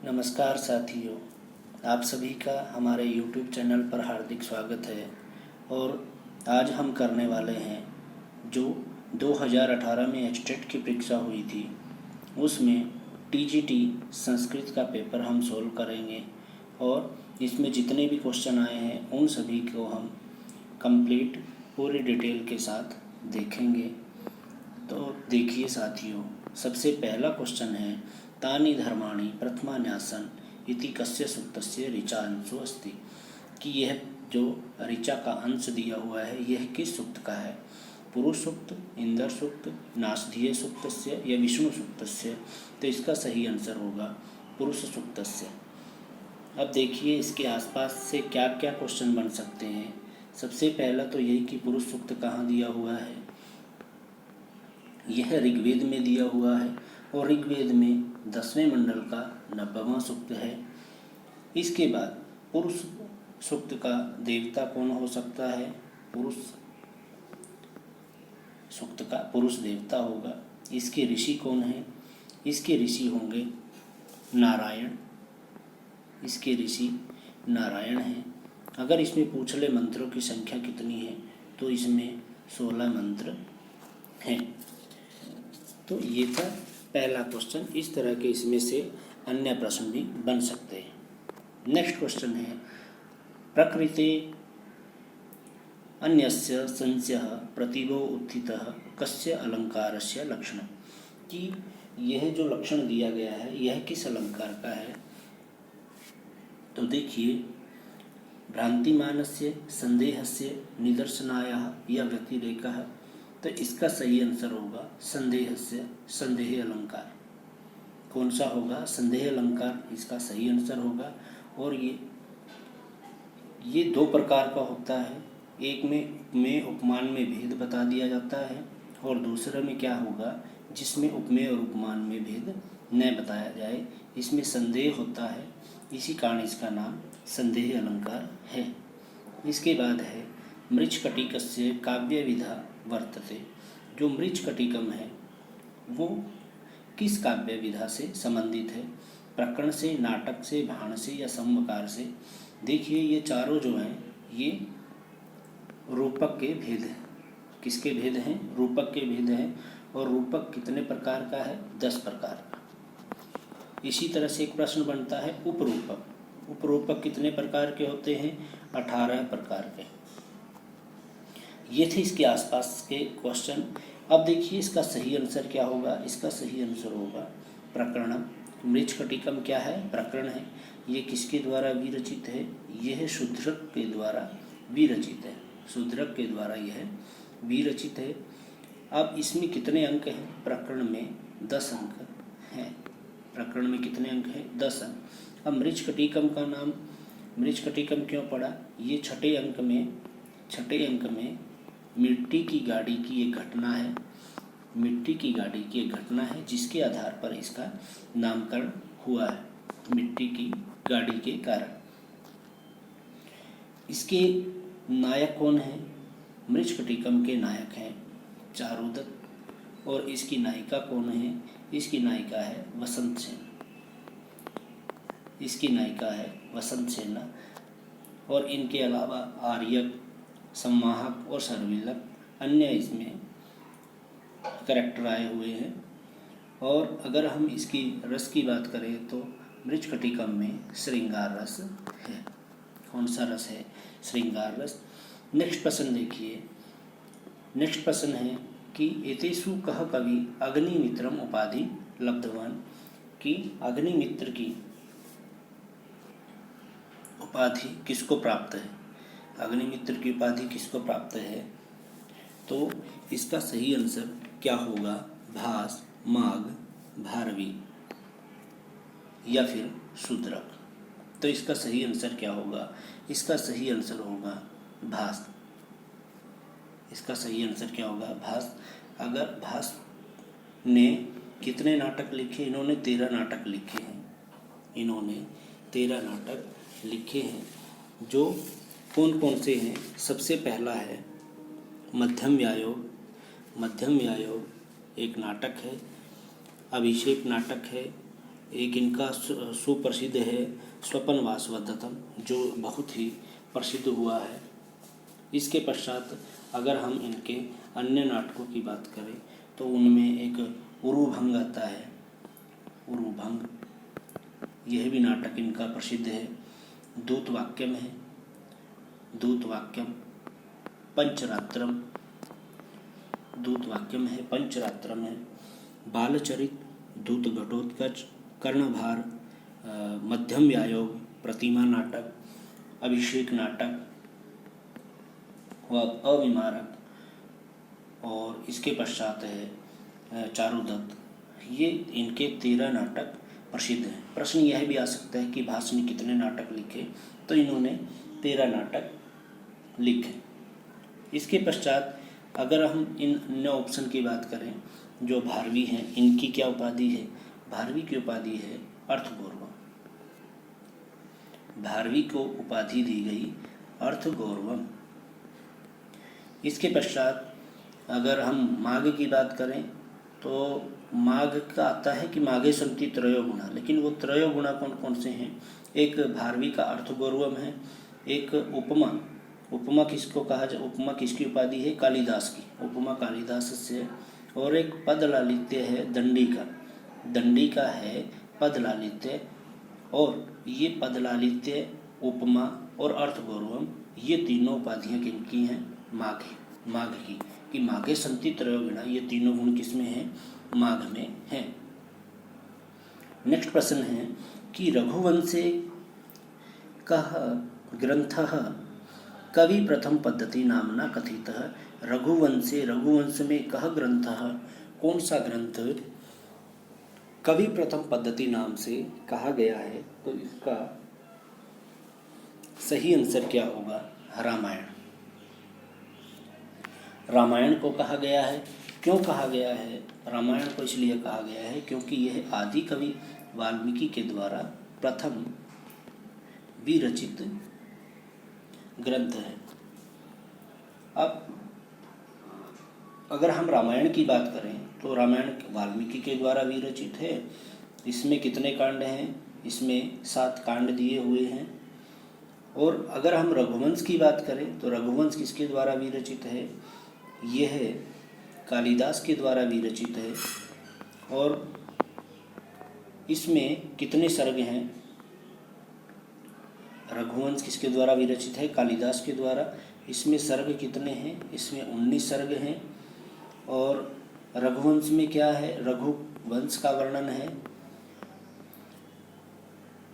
नमस्कार साथियों, आप सभी का हमारे YouTube चैनल पर हार्दिक स्वागत है। और आज हम करने वाले हैं जो 2018 में एचटेट की परीक्षा हुई थी, उसमें टीजीटी संस्कृत का पेपर हम सोल्व करेंगे और इसमें जितने भी क्वेश्चन आए हैं उन सभी को हम कंप्लीट पूरी डिटेल के साथ देखेंगे। तो देखिए साथियों, सबसे पहला क्वेश्चन है तानि धर्माणि प्रथमान्यासन इति कस्य सूक्तस्य ऋचा अंशो अस्ति, कि यह जो ऋचा का अंश दिया हुआ है यह किस सूक्त का है। पुरुष सूक्त, इंद्र सूक्त, नासधीय सूक्तस्य या विष्णु सूक्तस्य। तो इसका सही आंसर होगा पुरुष सूक्तस्य। अब देखिए इसके आसपास से क्या क्या क्वेश्चन बन सकते हैं। सबसे पहला तो यही कि पुरुष सूक्त कहाँ दिया हुआ है। यह ऋग्वेद में दिया हुआ है और ऋग्वेद में 10वें मंडल का 90वां सूक्त है। इसके बाद पुरुष सूक्त का देवता कौन हो सकता है। पुरुष सूक्त का पुरुष देवता होगा। इसके ऋषि कौन है। इसके ऋषि होंगे नारायण। इसके ऋषि नारायण हैं। अगर इसमें पूछ ले मंत्रों की संख्या कितनी है तो इसमें 16 मंत्र हैं। तो ये था पहला क्वेश्चन। इस तरह के इसमें से अन्य प्रश्न भी बन सकते हैं। नेक्स्ट क्वेश्चन है प्रकृति अन्यस्य संशयः प्रतिभो उत्थितः कस्य अलंकारस्य लक्षणम्, कि यह जो लक्षण दिया गया है यह किस अलंकार का है। तो देखिए भ्रांतिमानस्य संदेहस्य निदर्शनायाः या व्यतिरेकः। तो इसका सही आंसर होगा संदेहस्य, संदेह अलंकार। कौन सा होगा। संदेह अलंकार इसका सही आंसर होगा। और ये दो प्रकार का होता है। एक में उपमान में भेद बता दिया जाता है और दूसरे में क्या होगा जिसमें उपमेय और उपमान में भेद न बताया जाए, इसमें संदेह होता है। इसी कारण इसका नाम संदेह अलंकार है। इसके बाद है मृच्छकटिकस्य काव्य विधा वर्तते। जो मृच्छकटिकम है वो किस काव्य विधा से संबंधित है। प्रकरण से, नाटक से, भाण से या समकार से। देखिए ये चारों जो हैं ये रूपक के भेद हैं। किसके भेद हैं। रूपक के भेद हैं। और रूपक कितने प्रकार का है। 10 प्रकार का। इसी तरह से एक प्रश्न बनता है उपरूपक। उपरूपक कितने प्रकार के होते हैं। 18 प्रकार के। ये थे इसके आसपास के क्वेश्चन। अब देखिए इसका सही आंसर क्या होगा। इसका सही आंसर होगा प्रकरणम। मृच्छकटिकम क्या है। प्रकरण है। ये किसके द्वारा विरचित है। यह शूद्रक के द्वारा विरचित है। शूद्रक के द्वारा यह विरचित है। अब इसमें कितने अंक हैं। प्रकरण में 10 अंक हैं। प्रकरण में कितने अंक हैं। 10 अंक। अब मृच्छकटिकम का नाम मृच्छकटिकम क्यों पड़ा। ये छठे अंक में मिट्टी की गाड़ी की एक घटना है। मिट्टी की गाड़ी की एक घटना है जिसके आधार पर इसका नामकरण हुआ है। मिट्टी की गाड़ी के कारण। इसके नायक कौन है। मृच्छकटिकम के नायक हैं चारुदत्त। और इसकी नायिका कौन है। इसकी नायिका है वसंत सेना। इसकी नायिका है वसंत सेना। और इनके अलावा आर्यक, सम्माहक और सर्विलक अन्य इसमें करैक्टर आए हुए हैं। और अगर हम इसकी रस की बात करें तो मृच्छकटिकम में श्रृंगार रस है। कौन सा रस है। श्रृंगार रस। नेक्स्ट प्रश्न देखिए। नेक्स्ट प्रश्न है कि एतेषु कः कवि अग्निमित्रम उपाधि लब्धवान, कि अग्निमित्र की उपाधि किसको प्राप्त है। अग्निमित्र की उपाधि किसको प्राप्त है। तो इसका सही आंसर क्या होगा। भास, माघ, भारवी या फिर शूद्रक। तो इसका सही आंसर क्या होगा। इसका सही आंसर होगा भास। इसका सही आंसर क्या होगा भास। अगर भास ने कितने नाटक लिखे। इन्होंने 13 नाटक लिखे हैं। इन्होंने 13 नाटक लिखे हैं। जो कौन कौन से हैं। सबसे पहला है मध्यम व्यायोग। मध्यम व्यायोग एक नाटक है। अभिषेक नाटक है। एक इनका सुप्रसिद्ध है स्वपन वासवदत्तम, जो बहुत ही प्रसिद्ध हुआ है। इसके पश्चात अगर हम इनके अन्य नाटकों की बात करें तो उनमें एक उरुभंग आता है। उरुभंग, यह भी नाटक इनका प्रसिद्ध है। दूतवाक्यम है, दूतवाक्यम, पंचरात्रम, दूतवाक्यम है, पंचरात्रम है, बालचरित, दूत घटोत्कच, कर्णभार, मध्यम व्यायोग, प्रतिमा नाटक, अभिषेक नाटक व अविमारक, और इसके पश्चात है चारुदत्त। ये इनके 13 नाटक प्रसिद्ध हैं। प्रश्न यह भी आ सकता है कि भास ने कितने नाटक लिखे, तो इन्होंने 13 नाटक लिखे। इसके पश्चात अगर हम इन अन्य ऑप्शन की बात करें, जो भारवी हैं, इनकी क्या उपाधि है? भारवी की उपाधि है अर्थगौरवम। भारवी को उपाधि दी गई अर्थगौरवम। इसके पश्चात अगर हम माघ की बात करें तो माघ का आता है कि माघे सन्ति त्रयो गुणा, लेकिन वो त्रयो गुणा कौन कौन से हैं? एक भारवी का अर्थगौरवम है, एक उपमा, उपमा किसको कहा जाए, उपमा किसकी उपाधि है? कालिदास की, उपमा कालिदास से, और एक पद लालित्य है दंडी का, दंडी का है पद लालित्य। और ये पद लालित्य, उपमा और अर्थगौरवम, ये तीनों उपाधियाँ किनकी हैं? माघ की, कि माघे सन्ति त्रयोगुणा, ये तीनों गुण किसमें हैं? माघ में हैं। नेक्स्ट प्रश्न है कि रघुवंशे कः ग्रंथः कवि प्रथम पद्धति नामना कथितः। रघुवंशे, रघुवंश में कः ग्रंथः, कौन सा ग्रंथ कवि प्रथम पद्धति नाम से कहा गया है? तो इसका सही आंसर क्या होगा? रामायण। रामायण को कहा गया है। क्यों कहा गया है? रामायण को इसलिए कहा गया है क्योंकि यह आदि कवि वाल्मीकि के द्वारा प्रथम विरचित ग्रंथ है। अब अगर हम रामायण की बात करें तो रामायण वाल्मीकि के द्वारा विरचित है। इसमें कितने कांड हैं? इसमें 7 कांड दिए हुए हैं। और अगर हम रघुवंश की बात करें तो रघुवंश किसके द्वारा विरचित है? यह कालिदास के द्वारा विरचित है। और इसमें कितने सर्ग हैं? रघुवंश किसके द्वारा विरचित है? कालिदास के द्वारा। इसमें सर्ग कितने हैं? इसमें 19 सर्ग हैं। और रघुवंश में क्या है? रघुवंश का वर्णन है,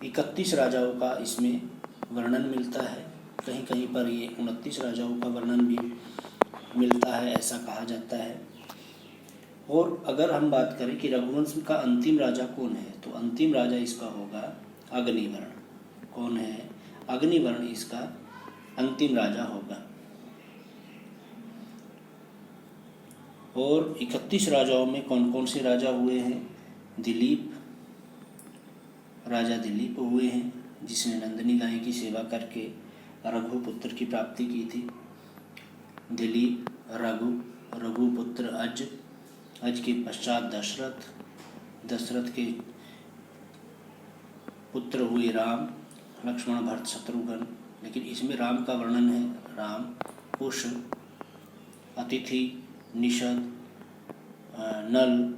31 राजाओं का इसमें वर्णन मिलता है। कहीं कहीं पर ये 29 राजाओं का वर्णन भी मिलता है, ऐसा कहा जाता है। और अगर हम बात करें कि रघुवंश का अंतिम राजा कौन है, तो अंतिम राजा इसका होगा अग्निवर्ण। कौन है? अग्निवर्ण इसका अंतिम राजा होगा। और 31 राजाओं में कौन कौन से राजा हुए हैं? दिलीप, राजा दिलीप हुए हैं, जिसने नंदिनी गाय की सेवा करके रघुपुत्र की प्राप्ति की थी। दिलीप, रघुपुत्र अज के पश्चात दशरथ, दशरथ के पुत्र हुए राम, लक्ष्मण, भरत, शत्रुघ्न। लेकिन इसमें राम का वर्णन है, राम, कुश, अतिथि, निषद, नल,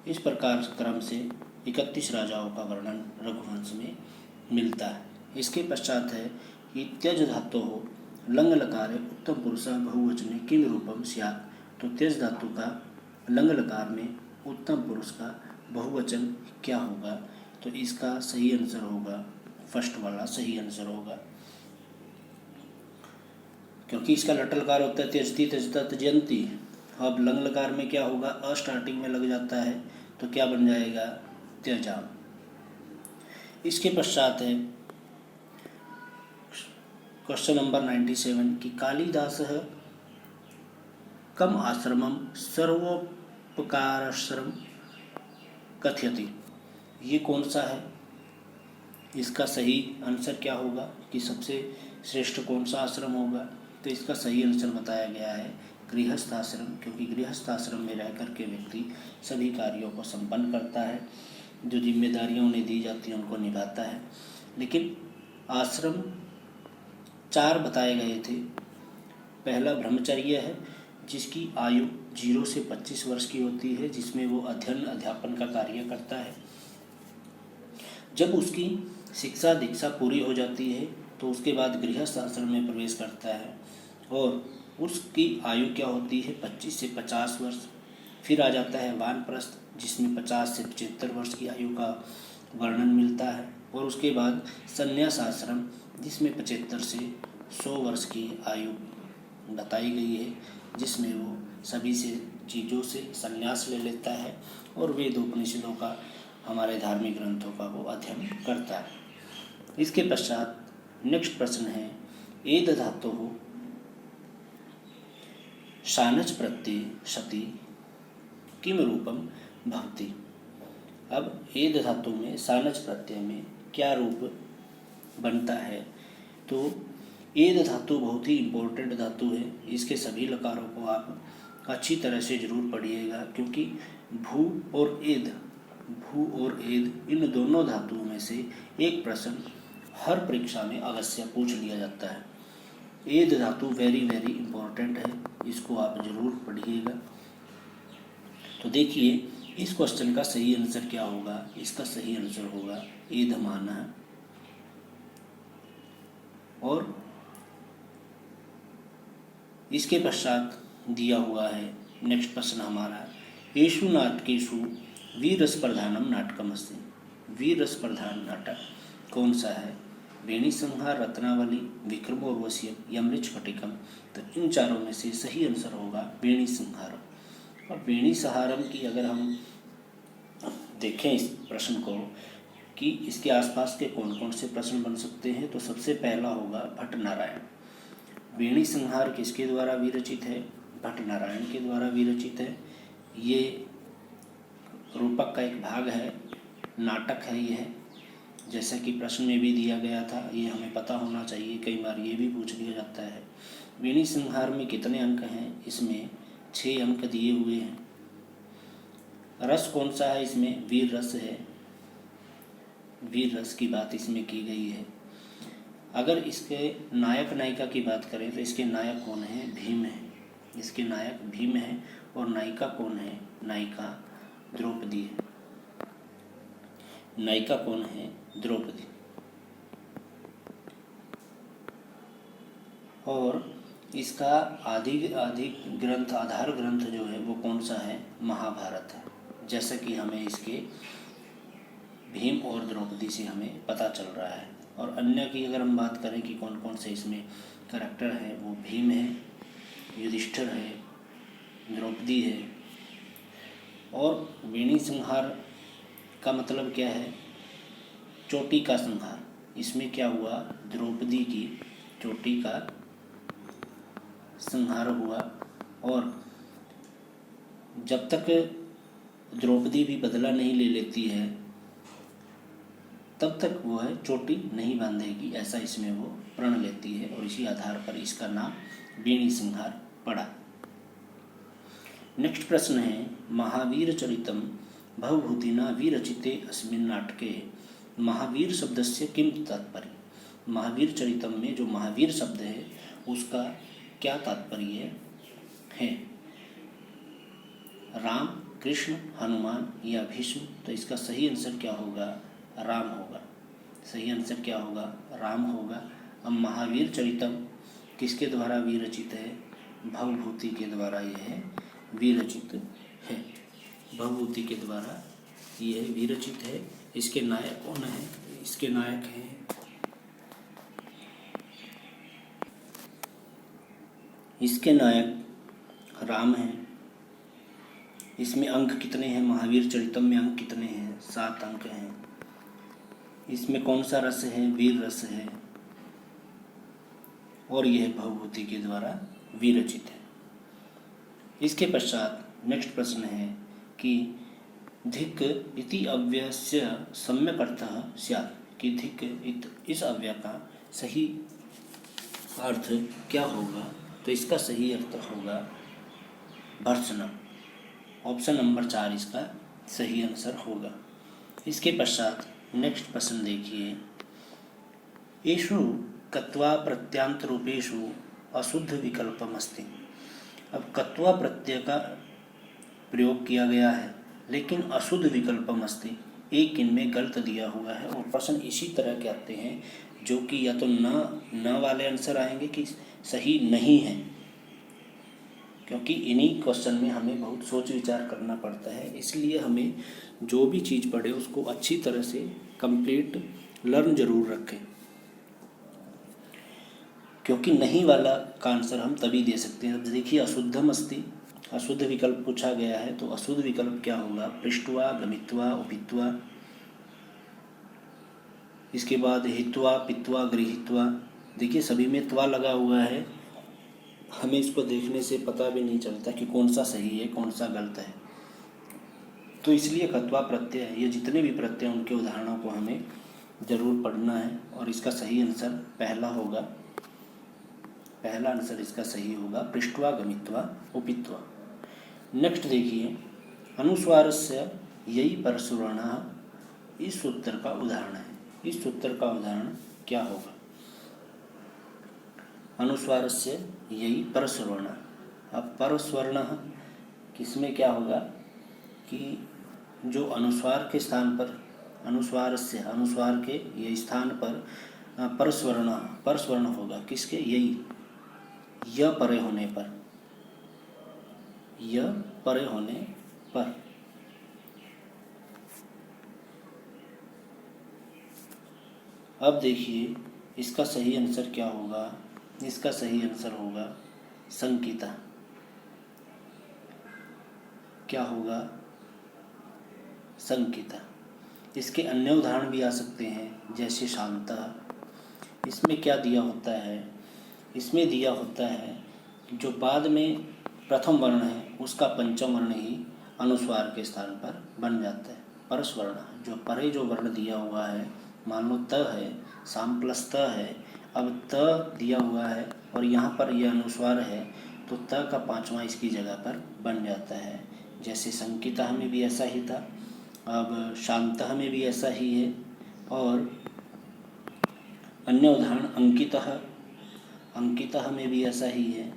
इस प्रकार क्रम से 31 राजाओं का वर्णन रघुवंश में मिलता है। इसके पश्चात है कि त्यज धातु हो लंग लकार उत्तम पुरुष बहुवचने किम रूपम स्यात्। तो त्यज धातु का लंग लकार में उत्तम पुरुष का बहुवचन क्या होगा? तो इसका सही आंसर होगा, फर्स्ट वाला सही आंसर होगा, क्योंकि इसका लटलकार होता है त्यजती, त्यजता, त्यजंती। अब लंग लकार में क्या होगा? अ स्टार्टिंग में लग जाता है, तो क्या बन जाएगा? त्यजाम। इसके पश्चात है क्वेश्चन नंबर 97 कि कालिदास कम आश्रमम सर्वोपकाराश्रम कथयति। ये कौन सा है? इसका सही आंसर क्या होगा कि सबसे श्रेष्ठ कौन सा आश्रम होगा? तो इसका सही आंसर बताया गया है गृहस्थ आश्रम, क्योंकि गृहस्थ आश्रम में रह कर के व्यक्ति सभी कार्यों को संपन्न करता है। जो जिम्मेदारियां उन्हें दी जाती हैं उनको निभाता है। लेकिन आश्रम 4 बताए गए थे। पहला ब्रह्मचर्य है, जिसकी आयु 0 से 25 वर्ष की होती है, जिसमें वो अध्ययन अध्यापन का कार्य करता है। जब उसकी शिक्षा दीक्षा पूरी हो जाती है तो उसके बाद गृहस्थ आश्रम में प्रवेश करता है और उसकी आयु क्या होती है 25 से 50 वर्ष। फिर आ जाता है वानप्रस्थ, जिसमें 50 से 75 वर्ष की आयु का वर्णन मिलता है। और उसके बाद संन्यास आश्रम, जिसमें 75 से 100 वर्ष की आयु बताई गई है, जिसमें वो सभी से चीज़ों से संन्यास ले लेता है और वेद उपनिषदों का, हमारे धार्मिक ग्रंथों का वो अध्ययन करता है। इसके पश्चात नेक्स्ट प्रश्न है, एद धातु हो शानच प्रत्यय सति किम रूपम भवति। अब एद धातु में शानच प्रत्यय में क्या रूप बनता है? तो एद धातु बहुत ही इम्पोर्टेंट धातु है। इसके सभी लकारों को आप अच्छी तरह से जरूर पढ़िएगा, क्योंकि भू और एद इन दोनों धातुओं में से एक प्रश्न हर परीक्षा में अवश्य पूछ लिया जाता है। एद धातु वेरी वेरी इम्पोर्टेंट है, इसको आप जरूर पढ़िएगा। तो देखिए इस क्वेश्चन का सही आंसर क्या होगा। इसका सही आंसर होगा एधमाना। और इसके पश्चात दिया हुआ है नेक्स्ट प्रश्न हमारा, येषु नाटकेषु वीररसप्रधानम नाटकमस्ति। वीररसप्रधान नाटक कौन सा है? वेणी संहार, रत्नावली, विक्रमोर्वशीयम, यमृच्छकटिकम। तो इन चारों में से सही आंसर होगा वेणी संहारम। और वेणी संहारम की अगर हम देखें इस प्रश्न को कि इसके आसपास के कौन कौन से प्रश्न बन सकते हैं, तो सबसे पहला होगा भट्ट नारायण। वेणी संहार किसके द्वारा विरचित है? भट्ट नारायण के द्वारा विरचित है। ये रूपक का एक भाग है, नाटक है यह, जैसा कि प्रश्न में भी दिया गया था। ये हमें पता होना चाहिए, कई बार ये भी पूछ लिया जाता है। वेणी संहार में कितने अंक हैं? इसमें 6 अंक दिए हुए हैं। रस कौन सा है? इसमें वीर रस है, वीर रस की बात इसमें की गई है। अगर इसके नायक नायिका की बात करें तो इसके नायक कौन है? भीम है। इसके नायक भीम है। और नायिका कौन है? नायिका द्रौपदी है। नायिका कौन है? द्रौपदी। और इसका आदि ग्रंथ, आधार ग्रंथ जो है वो कौन सा है? महाभारत है। जैसा कि हमें इसके भीम और द्रौपदी से हमें पता चल रहा है। और अन्य की अगर हम बात करें कि कौन कौन से इसमें करैक्टर है, वो भीम है, युधिष्ठिर है, द्रौपदी है। और वेणी संहार का मतलब क्या है? चोटी का संहार। इसमें क्या हुआ? द्रौपदी की चोटी का संहार हुआ। और जब तक द्रौपदी भी बदला नहीं ले लेती है तब तक वो है चोटी नहीं बांधेगी, ऐसा इसमें वो प्रण लेती है। और इसी आधार पर इसका नाम वेणी संहार पड़ा। नेक्स्ट प्रश्न है, महावीर चरितम भवभूतिना विरचिते अस्मिन् नाटके महावीर शब्दस्य किम तात्पर्य। महावीर चरितम में जो महावीर शब्द है उसका क्या तात्पर्य है? राम, कृष्ण, हनुमान या भीष्म। तो इसका सही आंसर क्या होगा? राम होगा। सही आंसर क्या होगा? राम होगा। अब महावीर चरितम किसके द्वारा विरचित है? भवभूति के द्वारा यह विरचित है। भवभूति के द्वारा यह विरचित है। इसके नायक कौन है? इसके नायक हैं इसके नायक राम हैं। इसमें अंक कितने हैं? महावीर चरितम में अंक कितने हैं? 7 अंक हैं। इसमें कौन सा रस है? वीर रस है। और यह भवभूति के द्वारा विरचित है। इसके पश्चात नेक्स्ट प्रश्न है कि धिक् इति अव्ययस्य सम्यक् अर्थः स्यात्। कि धिक् इस अव्यय का सही अर्थ क्या होगा? तो इसका सही अर्थ होगा भर्त्सनम। ऑप्शन नंबर 4 इसका सही आंसर होगा। इसके पश्चात नेक्स्ट प्रश्न देखिए, येषु कत्वा प्रत्यांत रूपेषु अशुद्ध विकल्पम अस्ति। अब कत्वा प्रत्यय का प्रयोग किया गया है लेकिन अशुद्ध विकल्पम अस्ति, एक इनमें गलत दिया हुआ है। और प्रश्न इसी तरह के आते हैं जो कि या तो न वाले आंसर आएंगे कि सही नहीं है, क्योंकि इन्हीं क्वेश्चन में हमें बहुत सोच विचार करना पड़ता है। इसलिए हमें जो भी चीज़ पढ़े उसको अच्छी तरह से कंप्लीट लर्न जरूर रखें, क्योंकि नहीं वाला का आंसर हम तभी दे सकते हैं। अब देखिए, अशुद्धम अस्ति, अशुद्ध विकल्प पूछा गया है, तो अशुद्ध विकल्प क्या होगा? पृष्ठवा, गमित्वा, उपित्वा। इसके बाद हित्वा, पित्वा, गृहीत्वा। देखिए सभी में त्वा लगा हुआ है, हमें इसको देखने से पता भी नहीं चलता कि कौन सा सही है कौन सा गलत है। तो इसलिए कत्वा प्रत्यय, ये जितने भी प्रत्यय उनके उदाहरणों को हमें जरूर पढ़ना है। और इसका सही आंसर पहला होगा, पहला आंसर इसका सही होगा, पृष्ठवा, गमित्वा, उपित्वा। नेक्स्ट देखिए, अनुस्वारस्य यही परसुवर्णः, इस सूत्र का उदाहरण है। इस सूत्र का उदाहरण क्या होगा? अनुस्वारस्य यही परसुवर्णः। अब परस्वर्णः किसमें क्या होगा कि जो अनुस्वार के स्थान पर, अनुस्वारस्य, अनुस्वार के ये स्थान पर परस्वर्ण, परस्वर्ण होगा किसके? यही, य परे होने पर, य परे होने पर। अब देखिए इसका सही आंसर क्या होगा? इसका सही आंसर होगा संकिता। क्या होगा? संकिता। इसके अन्य उदाहरण भी आ सकते हैं, जैसे शांता। इसमें क्या दिया होता है? इसमें दिया होता है जो बाद में प्रथम वर्ण है उसका पंचम वर्ण ही अनुस्वार के स्थान पर बन जाता है, परस्वर्ण। जो परे जो वर्ण दिया हुआ है, मान लो त है, साम प्लस त है, अब त दिया हुआ है और यहाँ पर यह अनुस्वार है, तो त का पांचवा इसकी जगह पर बन जाता है। जैसे संकिता में भी ऐसा ही था, अब शांता में भी ऐसा ही है। और अन्य उदाहरण अंकितः, अंकितः में भी ऐसा ही है।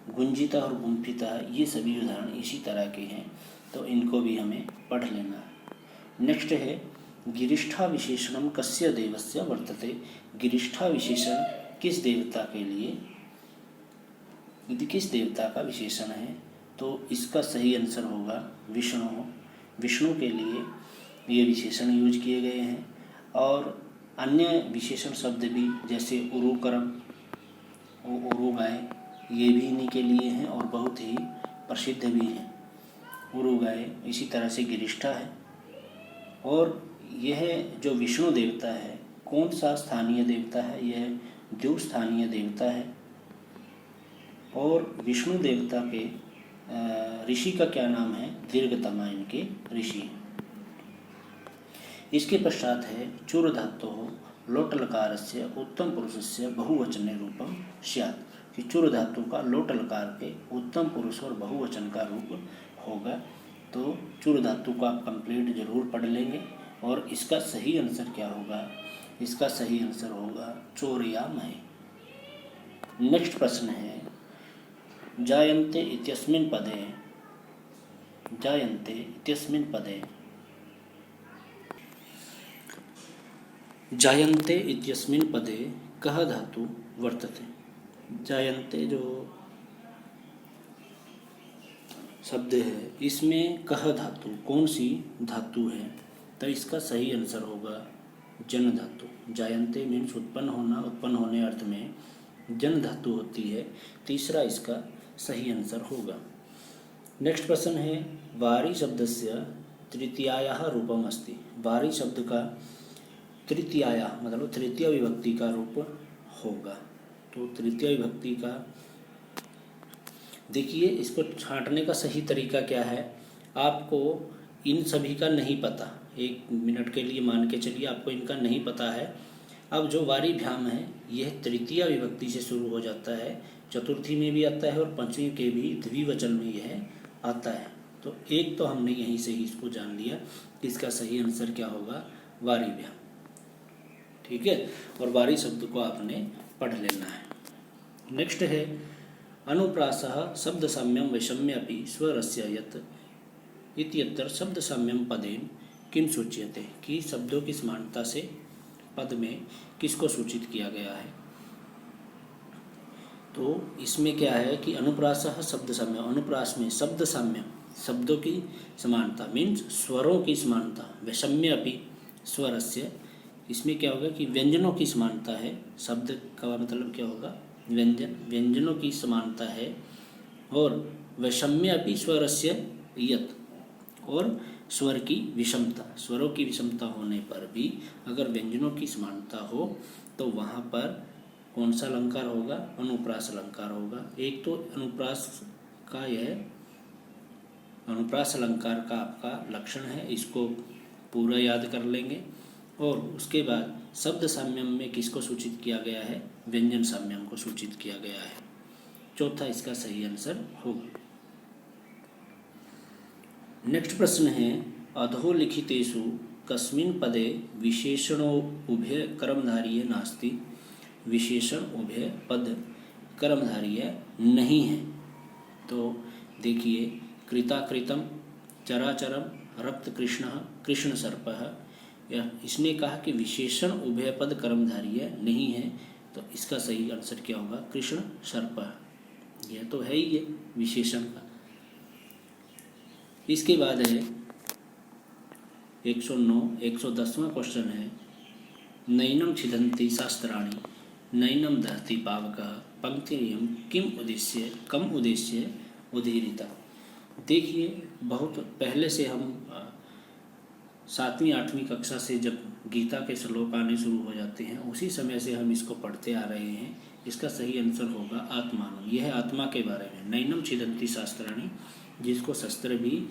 गुंजितः और गुम्फितः, ये सभी उदाहरण इसी तरह के हैं, तो इनको भी हमें पढ़ लेना है। नेक्स्ट है, गिरिष्ठा विशेषणम कस्य देवस्य वर्तते। गिरिष्ठा विशेषण किस देवता के लिए, यदि किस देवता का विशेषण है, तो इसका सही आंसर होगा विष्णु। विष्णु के लिए ये विशेषण यूज किए गए हैं। और अन्य विशेषण शब्द भी, जैसे उरुकरम, उरु गाय, ये भी इन्हीं के लिए हैं और बहुत ही प्रसिद्ध भी हैं, उरु गाय। इसी तरह से गिरिष्ठा है। और यह जो विष्णु देवता है, कौन सा स्थानीय देवता है? यह द्विस्थानीय देवता है। और विष्णु देवता के ऋषि का क्या नाम है? दीर्घतमा इनके ऋषि। इसके पश्चात है, चूर धातु लोट लकार से उत्तम पुरुष से बहुवचन रूपम स्यात्, कि चूर धातु का लोट लकार के उत्तम पुरुष और बहुवचन का रूप होगा। तो चूर धातु को आप कंप्लीट जरूर पढ़ लेंगे। और इसका सही आंसर क्या होगा? इसका सही आंसर होगा चोरयामहे। नेक्स्ट प्रश्न है, जायन्ते इत्यस्मिन् पदे, जायन्ते इत्यस्मिन् पदे, जायन्ते इत्यस्मिन् पदे कः धातु वर्तते। जायन्ते जो शब्द है, इसमें कः धातु, कौन सी धातु है? तो इसका सही आंसर होगा जन धातु। जायन्ते मीन्स उत्पन्न होना, उत्पन्न होने अर्थ में जन धातु होती है। तीसरा इसका सही आंसर होगा। नेक्स्ट प्रश्न है, वारी शब्दस्य तृतीयायाः रूपम अस्ति। वारी शब्द का तृतीयाया मतलब तृतीय विभक्ति का रूप होगा। तो तृतीय विभक्ति का देखिए, इसको छांटने का सही तरीका क्या है? आपको इन सभी का नहीं पता, एक मिनट के लिए मान के चलिए आपको इनका नहीं पता है। अब जो वारी भ्याम है, यह तृतीय विभक्ति से शुरू हो जाता है, चतुर्थी में भी आता है और पंचमी के भी द्विवचन में यह आता है। तो एक तो हमने यहीं से ही इसको जान लिया कि इसका सही आंसर क्या होगा, वारिव्य। ठीक है, और वारी शब्द को आपने पढ़ लेना है। नेक्स्ट है अनुप्रासः शब्द साम्यम वैषम्य अपि स्वरस्य यत् इत्यत्र शब्द साम्यम पदेन किम सूच्यते, कि शब्दों की समानता से पद में किसको सूचित किया गया है। तो इसमें क्या है कि अनुप्रासः शब्द साम्य, अनुप्रास में शब्द साम्य, शब्दों की समानता मीन्स स्वरों की समानता, वैषम्य अपि स्वरस्य, इसमें क्या होगा कि व्यंजनों की समानता है। शब्द का मतलब क्या होगा, व्यंजनों की समानता है। और वैषम्य अपि स्वरस्य यत्, और स्वर की विषमता, स्वरों की विषमता होने पर भी अगर व्यंजनों की समानता हो तो वहाँ पर कौन सा अलंकार होगा, अनुप्रास अलंकार होगा। एक तो अनुप्रास का यह अनुप्रास अलंकार का आपका लक्षण है, इसको पूरा याद कर लेंगे। और उसके बाद शब्द साम्यम में किसको सूचित किया गया है, व्यंजन साम्यम को सूचित किया गया है। चौथा इसका सही आंसर होगा। नेक्स्ट प्रश्न है अधोलिखितेषु कस्मिन् पदे विशेषणो उभय कर्मधारीय नास्ति, विशेषण उभय पद कर्मधारीय नहीं है। तो देखिए कृताकृतम, चराचरम, रक्त कृष्णः, कृष्ण सर्पः, या इसने कहा कि विशेषण उभय पद कर्मधारीय नहीं है, तो इसका सही आंसर क्या होगा, कृष्ण सर्पः। यह तो है ही है विशेषण का। इसके बाद है 109 110वां क्वेश्चन है नैनम छिदन्ति शास्त्राणि नैनम दहति पावकः पंक्तिरियं किम उद्देश्य कम उद्देश्य उदीरिता। देखिए बहुत पहले से हम 7वीं 8वीं कक्षा से जब गीता के श्लोक आने शुरू हो जाते हैं उसी समय से हम इसको पढ़ते आ रहे हैं। इसका सही आंसर होगा आत्मानम। यह है आत्मा के बारे में। नैनम छिदन्ति शास्त्राणि, जिसको शस्त्र भी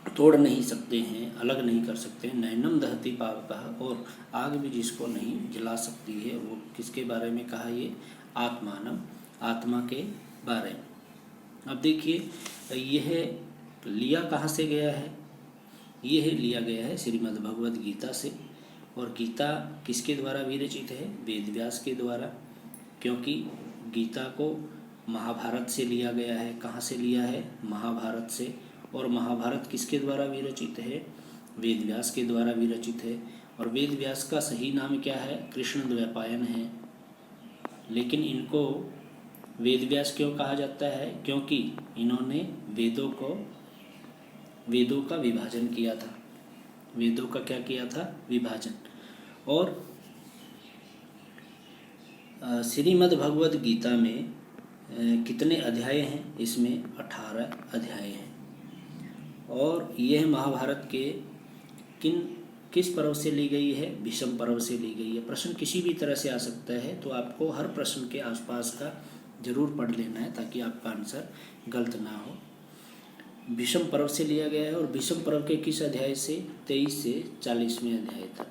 तोड़ नहीं सकते हैं, अलग नहीं कर सकते हैं। नैनम दहति पावकः, और आग भी जिसको नहीं जला सकती है, वो किसके बारे में कहा, ये आत्मानम, आत्मा के बारे में। अब देखिए यह लिया कहाँ से गया है, यह लिया गया है श्रीमद् भगवद गीता से। और गीता किसके द्वारा विरचित है, वेद व्यास के द्वारा, क्योंकि गीता को महाभारत से लिया गया है। कहाँ से लिया है, महाभारत से। और महाभारत किसके द्वारा विरचित है, वेद व्यास के द्वारा विरचित है। और वेद व्यास का सही नाम क्या है, कृष्ण द्वैपायन है। लेकिन इनको वेद व्यास क्यों कहा जाता है, क्योंकि इन्होंने वेदों का विभाजन किया था। वेदों का क्या किया था, विभाजन। और श्रीमद् भगवद गीता में कितने अध्याय हैं, इसमें 18 अध्याय हैं। और यह महाभारत के किस पर्व से ली गई है, भीष्म पर्व से ली गई है। प्रश्न किसी भी तरह से आ सकता है, तो आपको हर प्रश्न के आसपास का जरूर पढ़ लेना है ताकि आपका आंसर गलत ना हो। भीष्म पर्व से लिया गया है। और भीष्म पर्व के किस अध्याय से, 23 से 40वें अध्याय तक।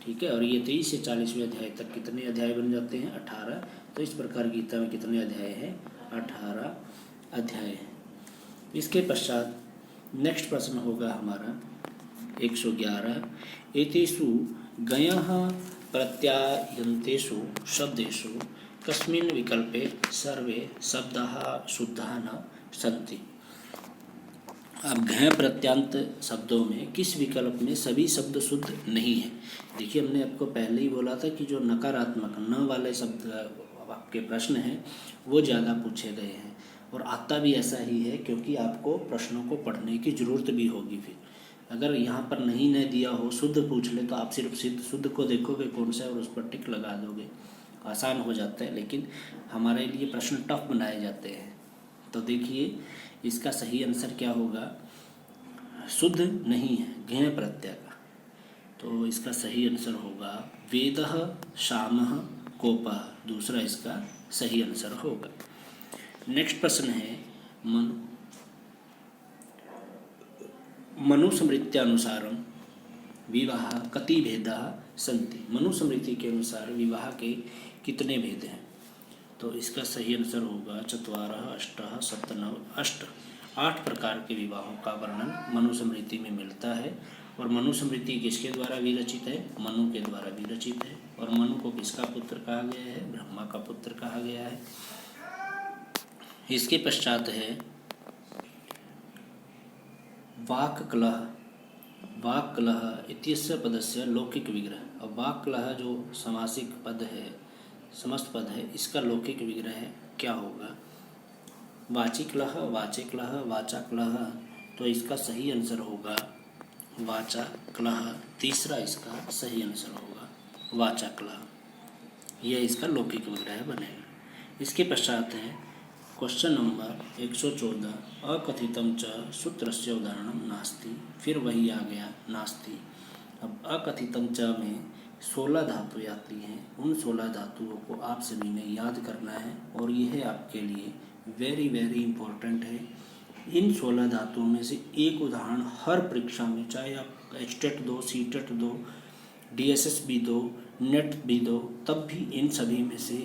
ठीक है, और ये 23 से 40वें अध्याय तक कितने अध्याय बन जाते हैं, 18। तो इस प्रकार गीता में कितने अध्याय हैं, 18 अध्याय हैं। इसके पश्चात नेक्स्ट प्रश्न होगा हमारा 111 एतेषु गयः प्रत्यायन्तेषु शब्देषु कस्मिन् विकल्पे सर्वे शब्दाः शुद्धाः न सन्ति। अब घय प्रत्यांत शब्दों में किस विकल्प में सभी शब्द शुद्ध नहीं है। देखिए हमने आपको पहले ही बोला था कि जो नकारात्मक न वाले शब्द आपके प्रश्न हैं वो ज़्यादा पूछे गए हैं। और आता भी ऐसा ही है क्योंकि आपको प्रश्नों को पढ़ने की ज़रूरत भी होगी। फिर अगर यहाँ पर नहीं न दिया हो, शुद्ध पूछ ले, तो आप सिर्फ शुद्ध को देखोगे कौन सा है और उस पर टिक लगा दोगे, आसान हो जाता है। लेकिन हमारे लिए प्रश्न टफ बनाए जाते हैं। तो देखिए इसका सही आंसर क्या होगा, शुद्ध नहीं है घय प्रत्यय का। तो इसका सही आंसर होगा वेदः शामः कोपः, दूसरा इसका सही आंसर होगा। नेक्स्ट प्रश्न है मनुस्मृत्यानुसारम विवाह कति भेदाः सन्ति। मनुस्मृति के अनुसार विवाह के कितने भेद हैं। तो इसका सही आंसर होगा चत्वारः अष्टः सप्त नव अष्ट। 8 प्रकार के विवाहों का वर्णन मनुस्मृति में मिलता है। और मनुस्मृति किसके द्वारा विरचित है? मनु के द्वारा विरचित है। और मनु को किसका पुत्र कहा गया है? ब्रह्मा का पुत्र कहा गया है। इसके पश्चात है वाक्कलह। वाक्कलह इत्यस्य पदस्य लौकिक विग्रह। अब वाक्कलह जो समासिक पद है, समस्त पद है, इसका लौकिक विग्रह क्या होगा? वाचिकलह, वाचिकलह, वाचाकलह। तो इसका सही आंसर होगा वाचाकलह। तीसरा इसका सही आंसर होगा वाचाकलह। यह इसका लौकिक विग्रह बनेगा। इसके पश्चात है क्वेश्चन नंबर 114, अकथितम च सूत्रस्य उदाहरणम नास्ति। फिर वही आ गया नास्ति। अब अकथितम च में 16 धातुएं आती हैं। उन 16 धातुओं को आप सभी ने याद करना है और यह आपके लिए वेरी वेरी इम्पोर्टेंट है। इन 16 धातुओं में से एक उदाहरण हर परीक्षा में, चाहे आप एचटेट दो, सीटेट दो, डीएसएस भी दो, नेट भी दो, तब भी इन सभी में से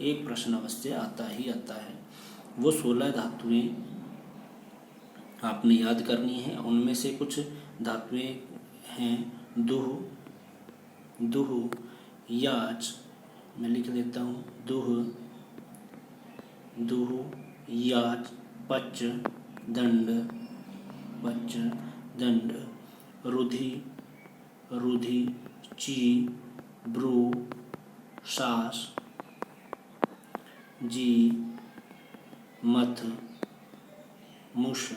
एक प्रश्न अवश्य आता ही आता है। वो 16 धातुएं आपने याद करनी है। उनमें से कुछ धातुएं हैं दुह, दुह, याच, मैं लिख देता हूँ, दुह, दुह, याच, पच, दंड, पच, दंड, रुधि, रुधि, ची, ब्रू, शास, जी, मथ, मुष।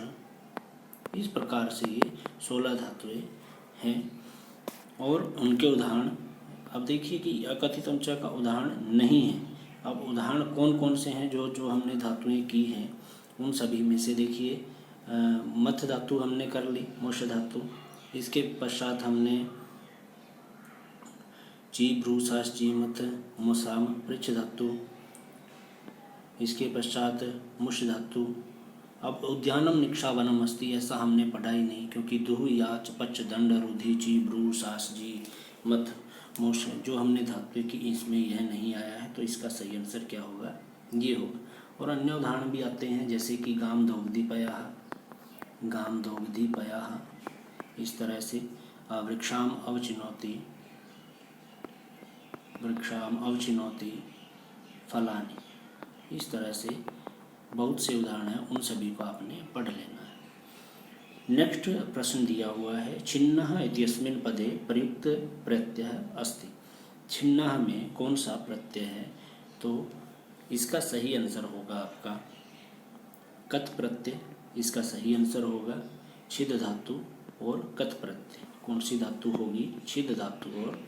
इस प्रकार से ये 16 धातुएं हैं और उनके उदाहरण। अब देखिए कि अकथितम च का उदाहरण नहीं है। अब उदाहरण कौन कौन से हैं जो जो हमने धातुएं की हैं उन सभी में से देखिए, मथ धातु हमने कर ली, मुष धातु। इसके पश्चात हमने ची, भ्रू, सास, जी, मथ, मुसाम, पृच्छ धातु। इसके पश्चात मुष धातु। अब उद्यानम निक्षावनम अस्ति, ऐसा हमने पढ़ा ही नहीं, क्योंकि दुह, याच, पच, दंड, रुधि, ची, ब्रू, सास, जी, मथ, मुष जो हमने धातु की, इसमें यह नहीं आया है। तो इसका सही आंसर क्या होगा? ये होगा। और अन्य उदाहरण भी आते हैं, जैसे कि गाम दोग्धी पयाः, गाम दोग्धी पयाः। इस तरह से वृक्षाम अवचिनोति, वृक्षाम अवचिनोति फलानि। इस तरह से बहुत से उदाहरण हैं, उन सभी को आपने पढ़ लेना है। नेक्स्ट प्रश्न दिया हुआ है, छिन्नः इत्यस्मिन् पदे प्रयुक्त प्रत्यय अस्ति। छिन्नः में कौन सा प्रत्यय है? तो इसका सही आंसर होगा आपका कत प्रत्यय। इसका सही आंसर होगा छिद धातु और कत प्रत्यय। कौन सी धातु होगी? छिद धातु और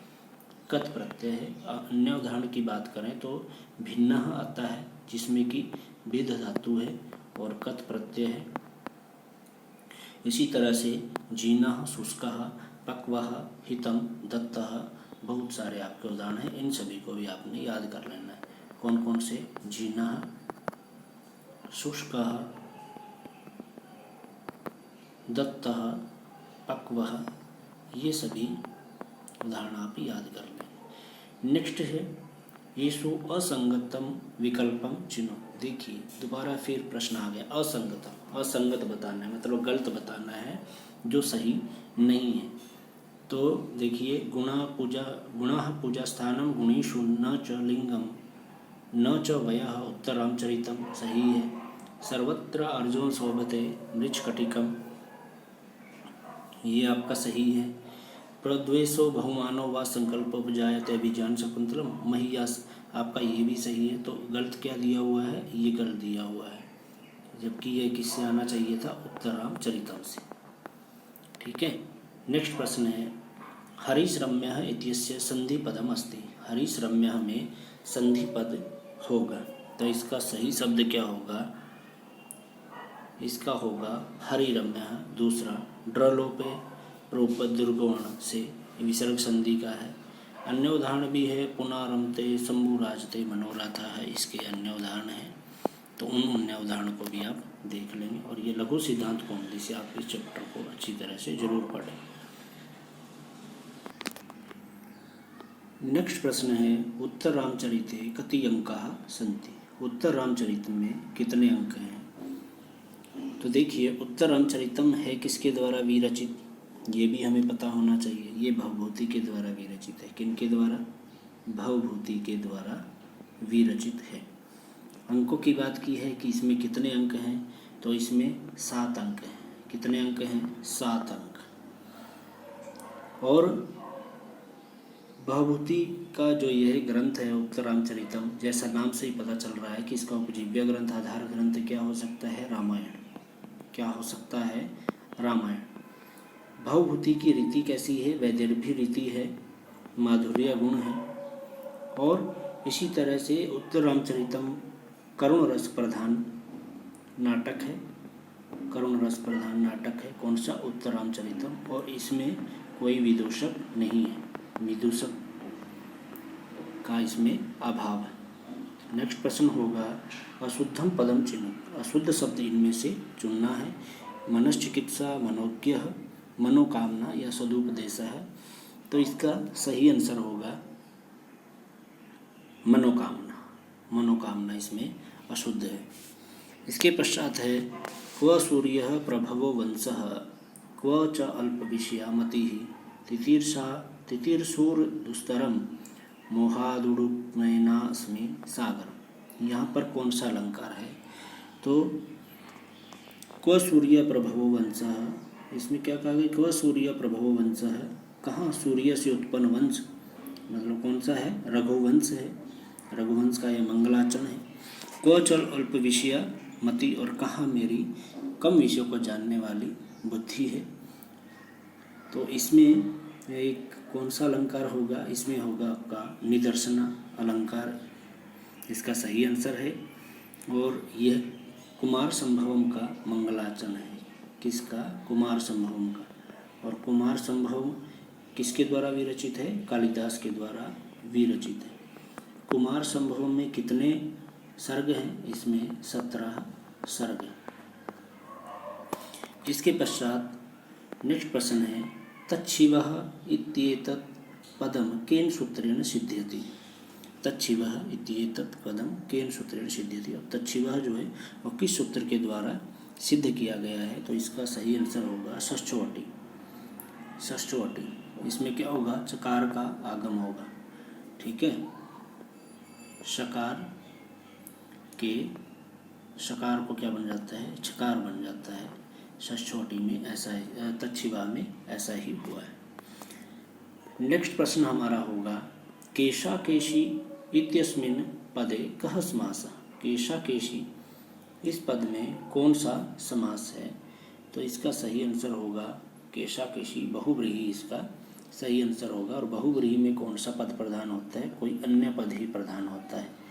कत प्रत्यय है। अन्य उदाहरण की बात करें तो भिन्नः आता है, जिसमें कि विध धातु है और कत प्रत्यय है। इसी तरह से जीनः, शुष्कः, पक्वः, हितम, दत्तः, बहुत सारे आपके उदाहरण हैं। इन सभी को भी आपने याद कर लेना है। कौन कौन से? जीनः, शुष्कः, दत्तः, पक्वः, ये सभी उदाहरण आप याद कर लें। नेक्स्ट है येषु असंगतम विकल्पम चिन्हो। देखिए दोबारा फिर प्रश्न आ गया, असंगतम। असंगत बताना है, मतलब गलत बताना है, जो सही नहीं है। तो देखिए गुणः पूजा स्थानम गुणेषु न च लिंगम न च वयः उत्तरम चरितम, सही है। सर्वत्र अर्जुन शोभते मृच्छकटिकम, ये आपका सही है। प्रद्वेषो बहुमानो व संकल्प उपजायते अभिजान शकुंतलम महियास, आपका ये भी सही है। तो गलत क्या दिया हुआ है? ये गलत दिया हुआ है, जबकि ये किससे आना चाहिए था? उत्तराम चरितम से। ठीक है। नेक्स्ट प्रश्न है, हरिश्रम्यः इत्यस्य संधि पदम अस्ति। हरिश्रम्यः में संधि पद होगा, तो इसका सही शब्द क्या होगा? इसका होगा हरिरम्यः। दूसरा ड्रलोपे प्रोपदुर्गवर्ण से विसर्ग संधि का है। अन्य उदाहरण भी है, पुनारमते, शंभुराजते, मनोरथा है, इसके अन्य उदाहरण हैं। तो उन अन्य उदाहरण को भी आप देख लेंगे। और ये लघु सिद्धांत कौमुदी से आप इस चैप्टर को अच्छी तरह से जरूर पढ़ें। नेक्स्ट प्रश्न है, उत्तर रामचरिते कति अंकाः सन्ति। उत्तर रामचरितम में कितने अंक हैं? तो देखिए, उत्तर रामचरितम है किसके द्वारा विरचित, ये भी हमें पता होना चाहिए। ये भवभूति के द्वारा विरचित है। किनके द्वारा? भवभूति के द्वारा विरचित है। अंकों की बात की है कि इसमें कितने अंक हैं, तो इसमें 7 अंक हैं। कितने अंक हैं? 7 अंक। और भवभूति का जो यह ग्रंथ है उत्तर रामचरितम, जैसा नाम से ही पता चल रहा है कि इसका उपजीव्य ग्रंथ, आधार ग्रंथ क्या हो सकता है? रामायण। क्या हो सकता है? रामायण। भवभूति की रीति कैसी है? वैदर्भी रीति है, माधुर्य गुण है। और इसी तरह से उत्तर रामचरितम करुण रस प्रधान नाटक है। करुण रस प्रधान नाटक है। कौन सा? उत्तर रामचरितम। और इसमें कोई विदूषक नहीं है, विदूषक का इसमें अभाव है। नेक्स्ट प्रश्न होगा अशुद्धम पदम चिन्ह। अशुद्ध शब्द इनमें से चुनना है। मनश्चिकित्सा, मनोज्ञ, मनोकामना या सदुपदेश है। तो इसका सही आंसर होगा मनोकामना। मनोकामना इसमें अशुद्ध है। इसके पश्चात है क्व सूर्य प्रभवो वंशः क्व च अल्प विषया मतिः तितीर्षा तितीर्षुर दुस्तरम मोहादुडुपनयनास्मि सागर। यहाँ पर कौन सा अलंकार है? तो क्व सूर्य प्रभवो वंशः, इसमें क्या कहा गया? क्व सूर्य प्रभवो वंशः, कहाँ सूर्य से उत्पन्न वंश, मतलब कौन सा है? रघुवंश है। रघुवंश का यह मंगलाचरण है। क्व चल अल्प विषया मति, और कहाँ मेरी कम विषयों को जानने वाली बुद्धि है। तो इसमें एक कौन सा अलंकार होगा? इसमें होगा आपका निदर्शना अलंकार, इसका सही आंसर है। और यह कुमार संभवम का मंगलाचरण है। किसका? कुमार संभवम का। और कुमार संभव किसके द्वारा विरचित है? कालिदास के द्वारा विरचित है। कुमार संभवम में कितने सर्ग हैं? इसमें 17 सर्ग। इसके पश्चात नेक्स्ट प्रश्न है तच्छिवः इत्येतत् पदम केन सूत्रेण सिद्ध्यति। तच्छिवः इत्येतत् पदम केन सूत्रेण सिद्ध्यति। अब तच्छिवः जो है वो किस सूत्र के द्वारा सिद्ध किया गया है? तो इसका सही आंसर होगा षष्ठवटी। षष्ठवटी। इसमें क्या होगा? चकार का आगम होगा। ठीक है, शकार के शकार को क्या बन जाता है? छकार बन जाता है। षष्ठवटी में ऐसा है, तच्छिवा में ऐसा ही हुआ है। नेक्स्ट प्रश्न हमारा होगा केशा केशी इत्यस्मिन् पदे कः समासः। केशा केशी, इस पद में कौन सा समास है? तो इसका सही आंसर होगा केशा केशी बहुव्रीहि, इसका सही आंसर होगा। और बहुव्रीहि में कौन सा पद प्रधान होता है? कोई अन्य पद ही प्रधान होता है।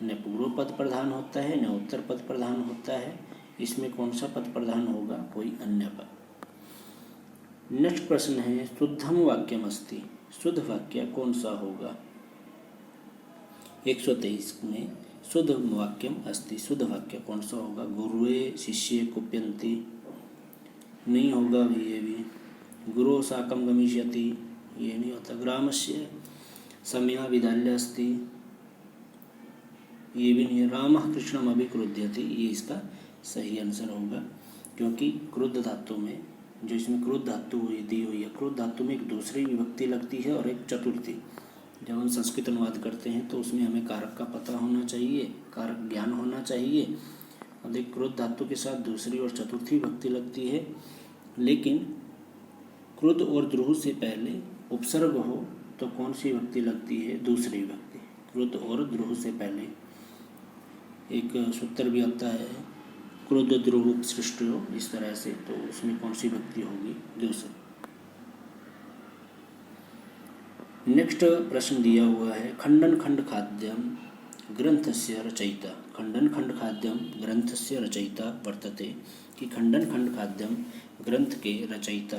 न पूर्व पद प्रधान होता है, न उत्तर पद प्रधान होता है। इसमें कौन सा पद प्रधान होगा? कोई अन्य पद। नेक्स्ट प्रश्न है शुद्धम वाक्यम अस्ति। शुद्ध वाक्य कौन सा होगा? 123 में शुद्ध वाक्यम अस्ति। शुद्ध वाक्य कौन सा होगा? गुरुए शिष्ये कुप्यन्ति, नहीं होगा भी ये भी। गुरो साकं गमिष्यति, ये नहीं होता। ग्रामस्य सम्या विद्यालय अस्ति, ये भी नहीं है। रामः कृष्णम अभिक्रुध्यति, ये इसका सही आंसर होगा। क्योंकि क्रुद्ध धातु में, जो इसमें क्रुद्ध धातु दी हुई है, क्रुद्ध धातु में एक दूसरी विभक्ति लगती है और एक चतुर्थी। जब हम संस्कृत अनुवाद करते हैं तो उसमें हमें कारक का पता होना चाहिए, कारक ज्ञान होना चाहिए। और एक क्रुद्ध धातु के साथ दूसरी और चतुर्थी विभक्ति लगती है। लेकिन क्रुद्ध और द्रुह से पहले उपसर्ग हो तो कौन सी विभक्ति लगती है? दूसरी विभक्ति। क्रुद्ध और द्रुह से पहले एक सूत्र भी आता है क्रुद्ध द्रुह सृष्टयो, इस तरह से। तो उसमें कौन सी विभक्ति होगी? दूसरी। नेक्स्ट प्रश्न दिया हुआ है खंडन खंड खाद्यम ग्रंथस्य रचयिता। खंडन खंड खाद्यम ग्रंथस्य रचयिता वर्तते, कि खंडन खंड खाद्यम ग्रंथ के रचयिता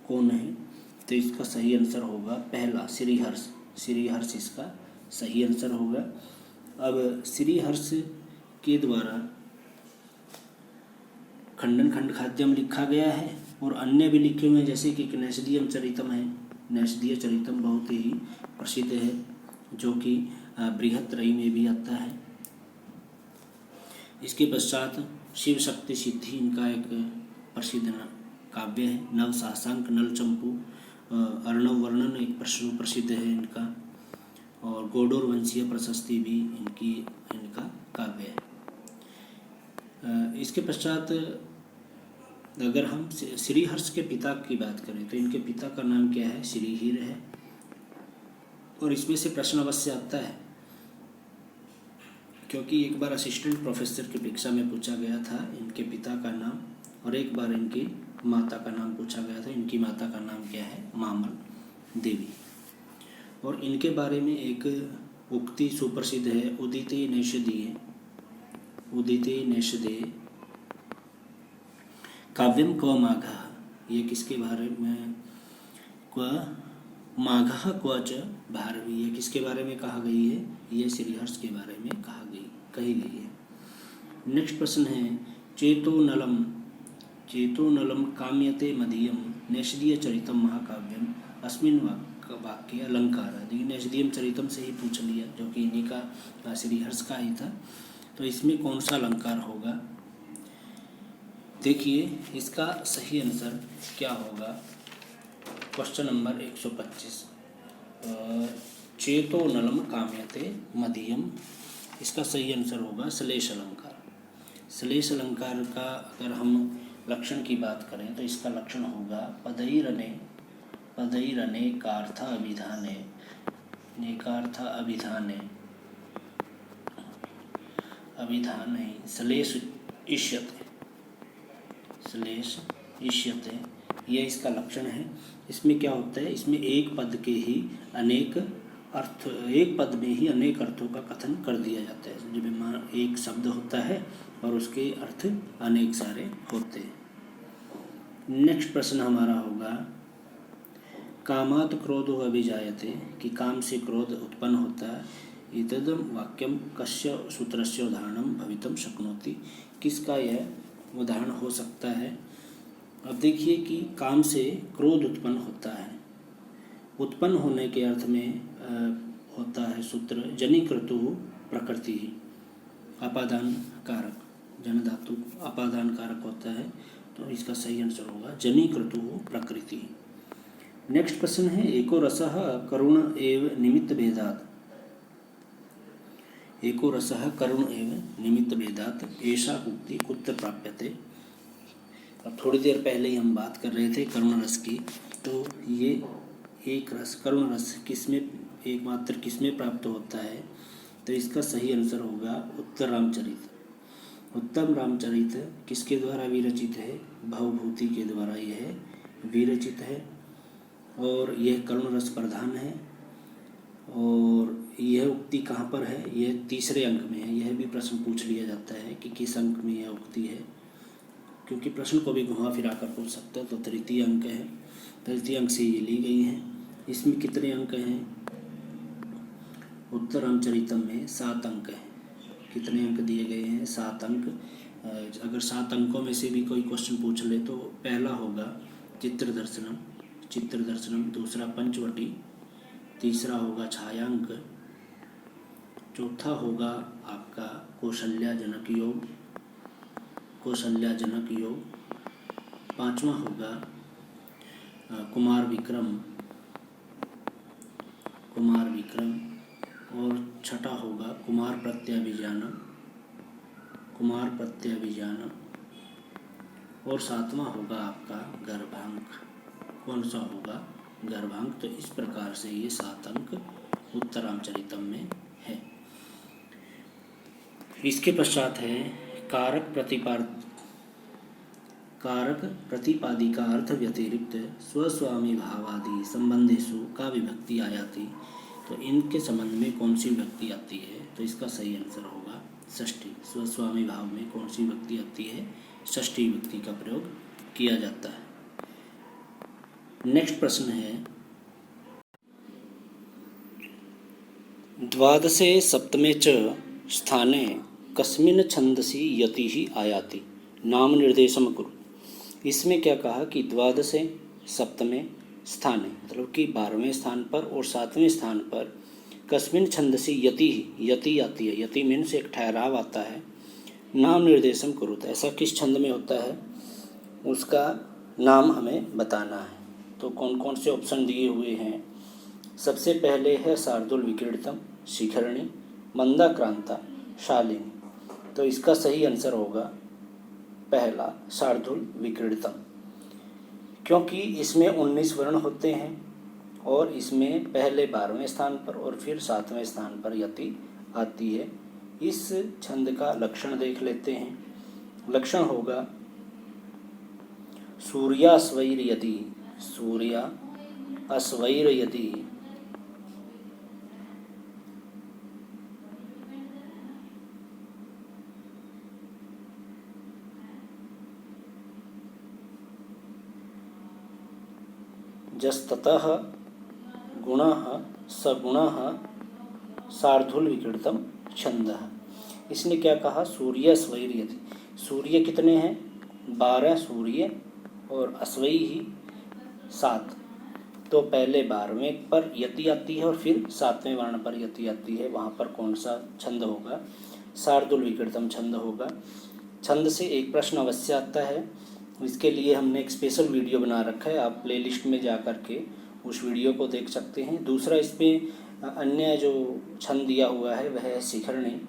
कौन है? तो इसका सही आंसर होगा पहला श्रीहर्ष। श्रीहर्ष इसका सही आंसर होगा। अब श्रीहर्ष के द्वारा खंडन खंड खाद्यम लिखा गया है और अन्य भी लिखे हुए हैं, जैसे कि नैषधीयम चरितम है। नैषधीय चरितम बहुत ही प्रसिद्ध है, जो कि बृहत्त्रयी में भी आता है। इसके पश्चात शिव शक्ति सिद्धि इनका एक प्रसिद्ध काव्य है। नव सासांक नल चंपू अर्णव वर्णन एक प्रसिद्ध है इनका, और गोडोर वंशीय प्रशस्ति भी इनका काव्य है। इसके पश्चात अगर हम श्रीहर्ष के पिता की बात करें तो इनके पिता का नाम क्या है? श्रीहीर है। और इसमें से प्रश्न अवश्य आता है, क्योंकि एक बार असिस्टेंट प्रोफेसर की परीक्षा में पूछा गया था इनके पिता का नाम, और एक बार इनकी माता का नाम पूछा गया था। इनकी माता का नाम क्या है? मामल देवी। और इनके बारे में एक उक्ति सुप्रसिद्ध है, उदिते नेषदीये काव्यम क्व माघः। ये किसके बारे में? क्व माघः क्व च भारवी, ये किसके बारे में कहा गई है? ये श्रीहर्ष के बारे में कही गई है। नेक्स्ट प्रश्न है, चेतोनलम काम्यते मदीयम नेषदीय चरितम महाकाव्यम अस्मिन् वाक्ये अलंकार। देखिए नेषदीयम चरितम से ही पूछ लिया, जो कि इन्हीं का श्रीहर्ष का ही था। तो इसमें कौन सा अलंकार होगा? देखिए इसका सही आंसर क्या होगा। क्वेश्चन नंबर 125, चेतोनलम काम्यते मदीयम, इसका सही आंसर होगा श्लेष अलंकार। श्लेष अलंकार का अगर हम लक्षण की बात करें तो इसका लक्षण होगा पदैरने कार्थ अभिधाने श्लेष इष्यते, यह इसका लक्षण है। इसमें क्या होता है? इसमें एक पद में ही अनेक अर्थों का कथन कर दिया जाता है। जब एक शब्द होता है और उसके अर्थ अनेक सारे होते हैं। नेक्स्ट प्रश्न हमारा होगा, कामात् क्रोधो अभिजायते, कि काम से क्रोध उत्पन्न होता है। एतद् वाक्यम कस्य सूत्रस्य उदाहरणं भवितुं शक्नोति, किसका यह उदाहरण हो सकता है? अब देखिए कि काम से क्रोध उत्पन्न होता है। उत्पन्न होने के अर्थ में होता है सूत्र जनिकृतु प्रकृति ही, अपादान कारक, जन धातु अपादान कारक होता है। तो इसका सही आंसर होगा जनिकृतु प्रकृति। नेक्स्ट प्रश्न है, एको रसः करुण एव निमित्त भेदात्, एको रसः करुण एव निमित्त भेदात् ऐसा उक्ति कुत्र प्राप्यते। अब थोड़ी देर पहले ही हम बात कर रहे थे करुण रस की, तो ये एक रस करुण रस एकमात्र किसमें प्राप्त होता है? तो इसका सही आंसर होगा उत्तर रामचरित। उत्तम रामचरित किसके द्वारा विरचित है? भवभूति के द्वारा यह विरचित है, और यह करुण रस प्रधान है। और यह उक्ति कहाँ पर है? यह तीसरे अंक में है। यह भी प्रश्न पूछ लिया जाता है कि किस अंक में यह उक्ति है, क्योंकि प्रश्न को भी घुमा फिरा कर पूछ सकता है। तो तृतीय अंक है, तृतीय अंक से ये ली गई है। इसमें कितने अंक हैं? उत्तर रामचरितम में 7 अंक हैं। कितने अंक दिए गए हैं? 7 अंक। अगर 7 अंकों में से भी कोई क्वेश्चन पूछ ले तो पहला होगा चित्र दर्शनम, दूसरा पंचवटी, तीसरा होगा छायांक, चौथा होगा आपका कौशल्याजनक योग, पांचवा होगा कुमार विक्रम, और छठा होगा कुमार प्रत्याभिजानम, और 7वां होगा आपका गर्भांक। कौन सा होगा? गर्भांक। तो इस प्रकार से ये 7 अंक उत्तर रामचरितम में है। इसके पश्चात है कारक प्रतिपादिका अर्थ व्यतिरिक्त स्वस्वामी भावादि संबंधेषु का विभक्ति आयाति। तो इनके संबंध में कौन सी विभक्ति आती है? तो इसका सही आंसर होगा षष्ठी। स्वस्वामी भाव में कौन सी विभक्ति आती है? षष्ठी विभक्ति का प्रयोग किया जाता है। नेक्स्ट प्रश्न है, द्वादशे सप्तमे च स्थाने कस्मिन् छंदसि यतिः आयाति, नाम निर्देशम कुरु। इसमें क्या कहा कि द्वादशे सप्तमे स्थाने, मतलब कि 12वें स्थान पर और 7वें स्थान पर कस्मिन् छंदसि यति आती है। यति मीन्स एक ठहराव आता है। नाम निर्देशम कुरुत, ऐसा किस छंद में होता है उसका नाम हमें बताना है। तो कौन कौन से ऑप्शन दिए हुए हैं। सबसे पहले है शार्दूल विक्रीडितम, शिखरणी, मंदाक्रांता, शालिनी। तो इसका सही आंसर होगा पहला शार्दूल विक्रीडितम, क्योंकि इसमें 19 वर्ण होते हैं और इसमें पहले 12वें स्थान पर और फिर 7वें स्थान पर यति आती है। इस छंद का लक्षण देख लेते हैं। लक्षण होगा सूर्यास्वैर यदि, सूर्या अस्वैर यदि, जस्ततः गुणः सगुणः शार्दूल विक्रीडितम छंदः। इसने क्या कहा, सूर्य स्वैर यदि, सूर्य कितने हैं 12 सूर्य और अस्वई ही 7, तो पहले 12वें पर यति आती है और फिर 7वें वर्ण पर यति आती है, वहाँ पर कौन सा छंद होगा, शार्दूल विक्रीडितम छंद होगा। छंद से एक प्रश्न अवश्य आता है, इसके लिए हमने एक स्पेशल वीडियो बना रखा है, आप प्लेलिस्ट में जा कर के उस वीडियो को देख सकते हैं। दूसरा इसमें अन्य जो छंद दिया हुआ है वह है शिखरणी।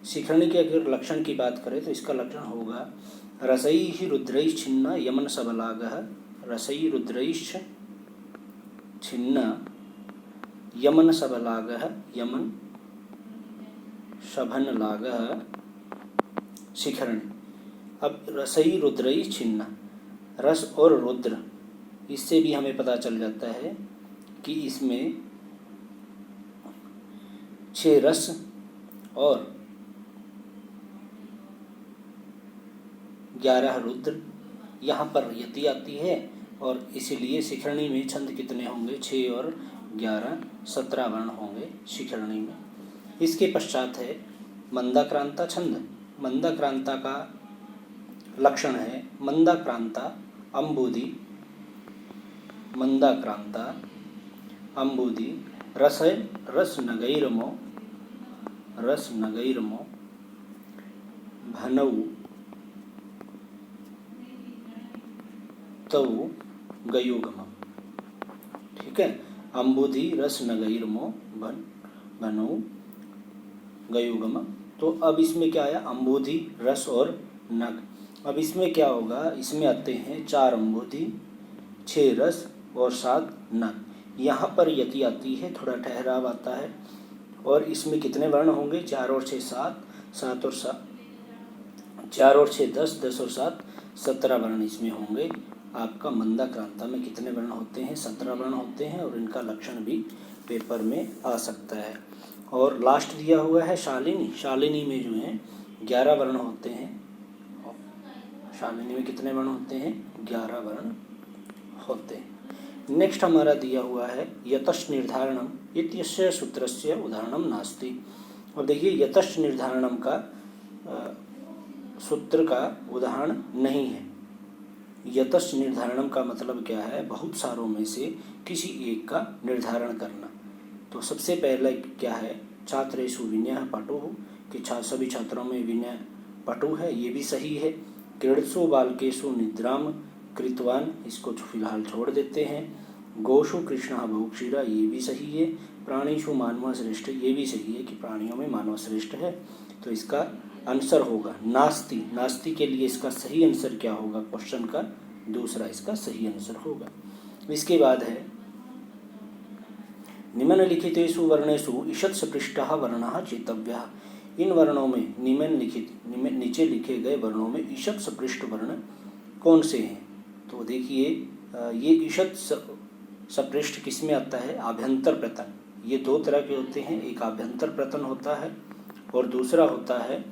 शिखरणी के अगर लक्षण की बात करें तो इसका लक्षण होगा रसैः रुद्रैः छिन्न यमन सबलागः, रसैः रुद्रैः छिन्न यमन सबलागः, यमन शभनलागः शिखरणी। अब रसई रुद्रई छिन्न, रस और रुद्र, इससे भी हमें पता चल जाता है कि इसमें 6 रस और 11 रुद्र यहाँ पर यति आती है और इसीलिए शिखरणी में छंद कितने होंगे 6 और 11 17 वर्ण होंगे शिखरणी में। इसके पश्चात है मंदाक्रांता छंद। मंदाक्रांता का लक्षण है मंदाक्रांता अंबुदी, मंदाक्रांता अंबुदी रस नगैरमो भनौ तौ गयुगम। ठीक है, अंबुदी रस नगैरमो भनौ गयुगम। तो अब इसमें क्या आया, अंबुदी रस और नग। अब इसमें क्या होगा, इसमें आते हैं 4 अंबुदी 6 रस और 7 नग। यहाँ पर यति आती है, थोड़ा ठहराव आता है और इसमें कितने वर्ण होंगे 4 और 6 7, 7 और 7 4 और 6 10, 10 और 7 17 वर्ण इसमें होंगे। आपका मंदाक्रांता में कितने वर्ण होते हैं 17 वर्ण होते हैं और इनका लक्षण भी पेपर में आ सकता है। और लास्ट दिया हुआ है शालिनी। शालिनी में जो है 11 वर्ण होते हैं। शालिनी में कितने वर्ण होते हैं 11 वर्ण होते हैं। नेक्स्ट हमारा दिया हुआ है यतश्च निर्धारणम इत्यस्य सूत्रस्य उदाहरणम नास्ति। अब देखिए यतश्च निर्धारणम का सूत्र का उदाहरण नहीं है। यतश्च निर्धारणम का मतलब क्या है, बहुत सारों में से किसी एक का निर्धारण करना। तो सबसे पहले क्या है, छात्रेषु विनयः पटुः, कि सभी छात्रों में विनय पटु है, ये भी सही है। क्रीडसु बालकेषु निद्राम कृतवान, इसको फिलहाल छोड़ देते हैं। गोषु कृष्णः बहुक्षीरा, ये भी सही है। प्राणीषु मानव श्रेष्ठ, ये भी सही है कि प्राणियों में मानव श्रेष्ठ है। तो इसका आंसर होगा नास्ति। नास्ति के लिए इसका सही आंसर क्या होगा, क्वेश्चन का दूसरा इसका सही आंसर होगा। इसके बाद है निम्नलिखितेषु वर्णेषु ईषत् सपृष्टः वर्णः चेतव्यः। इन वर्णों में नीचे लिखे गए वर्णों में ईषत् सपृष्ट वर्ण कौन से हैं। तो देखिए ये ईषत् सपृष्ट किस में आता है, आभ्यंतर प्रतन। ये 2 तरह के होते हैं, एक आभ्यंतर प्रतन होता है और दूसरा होता है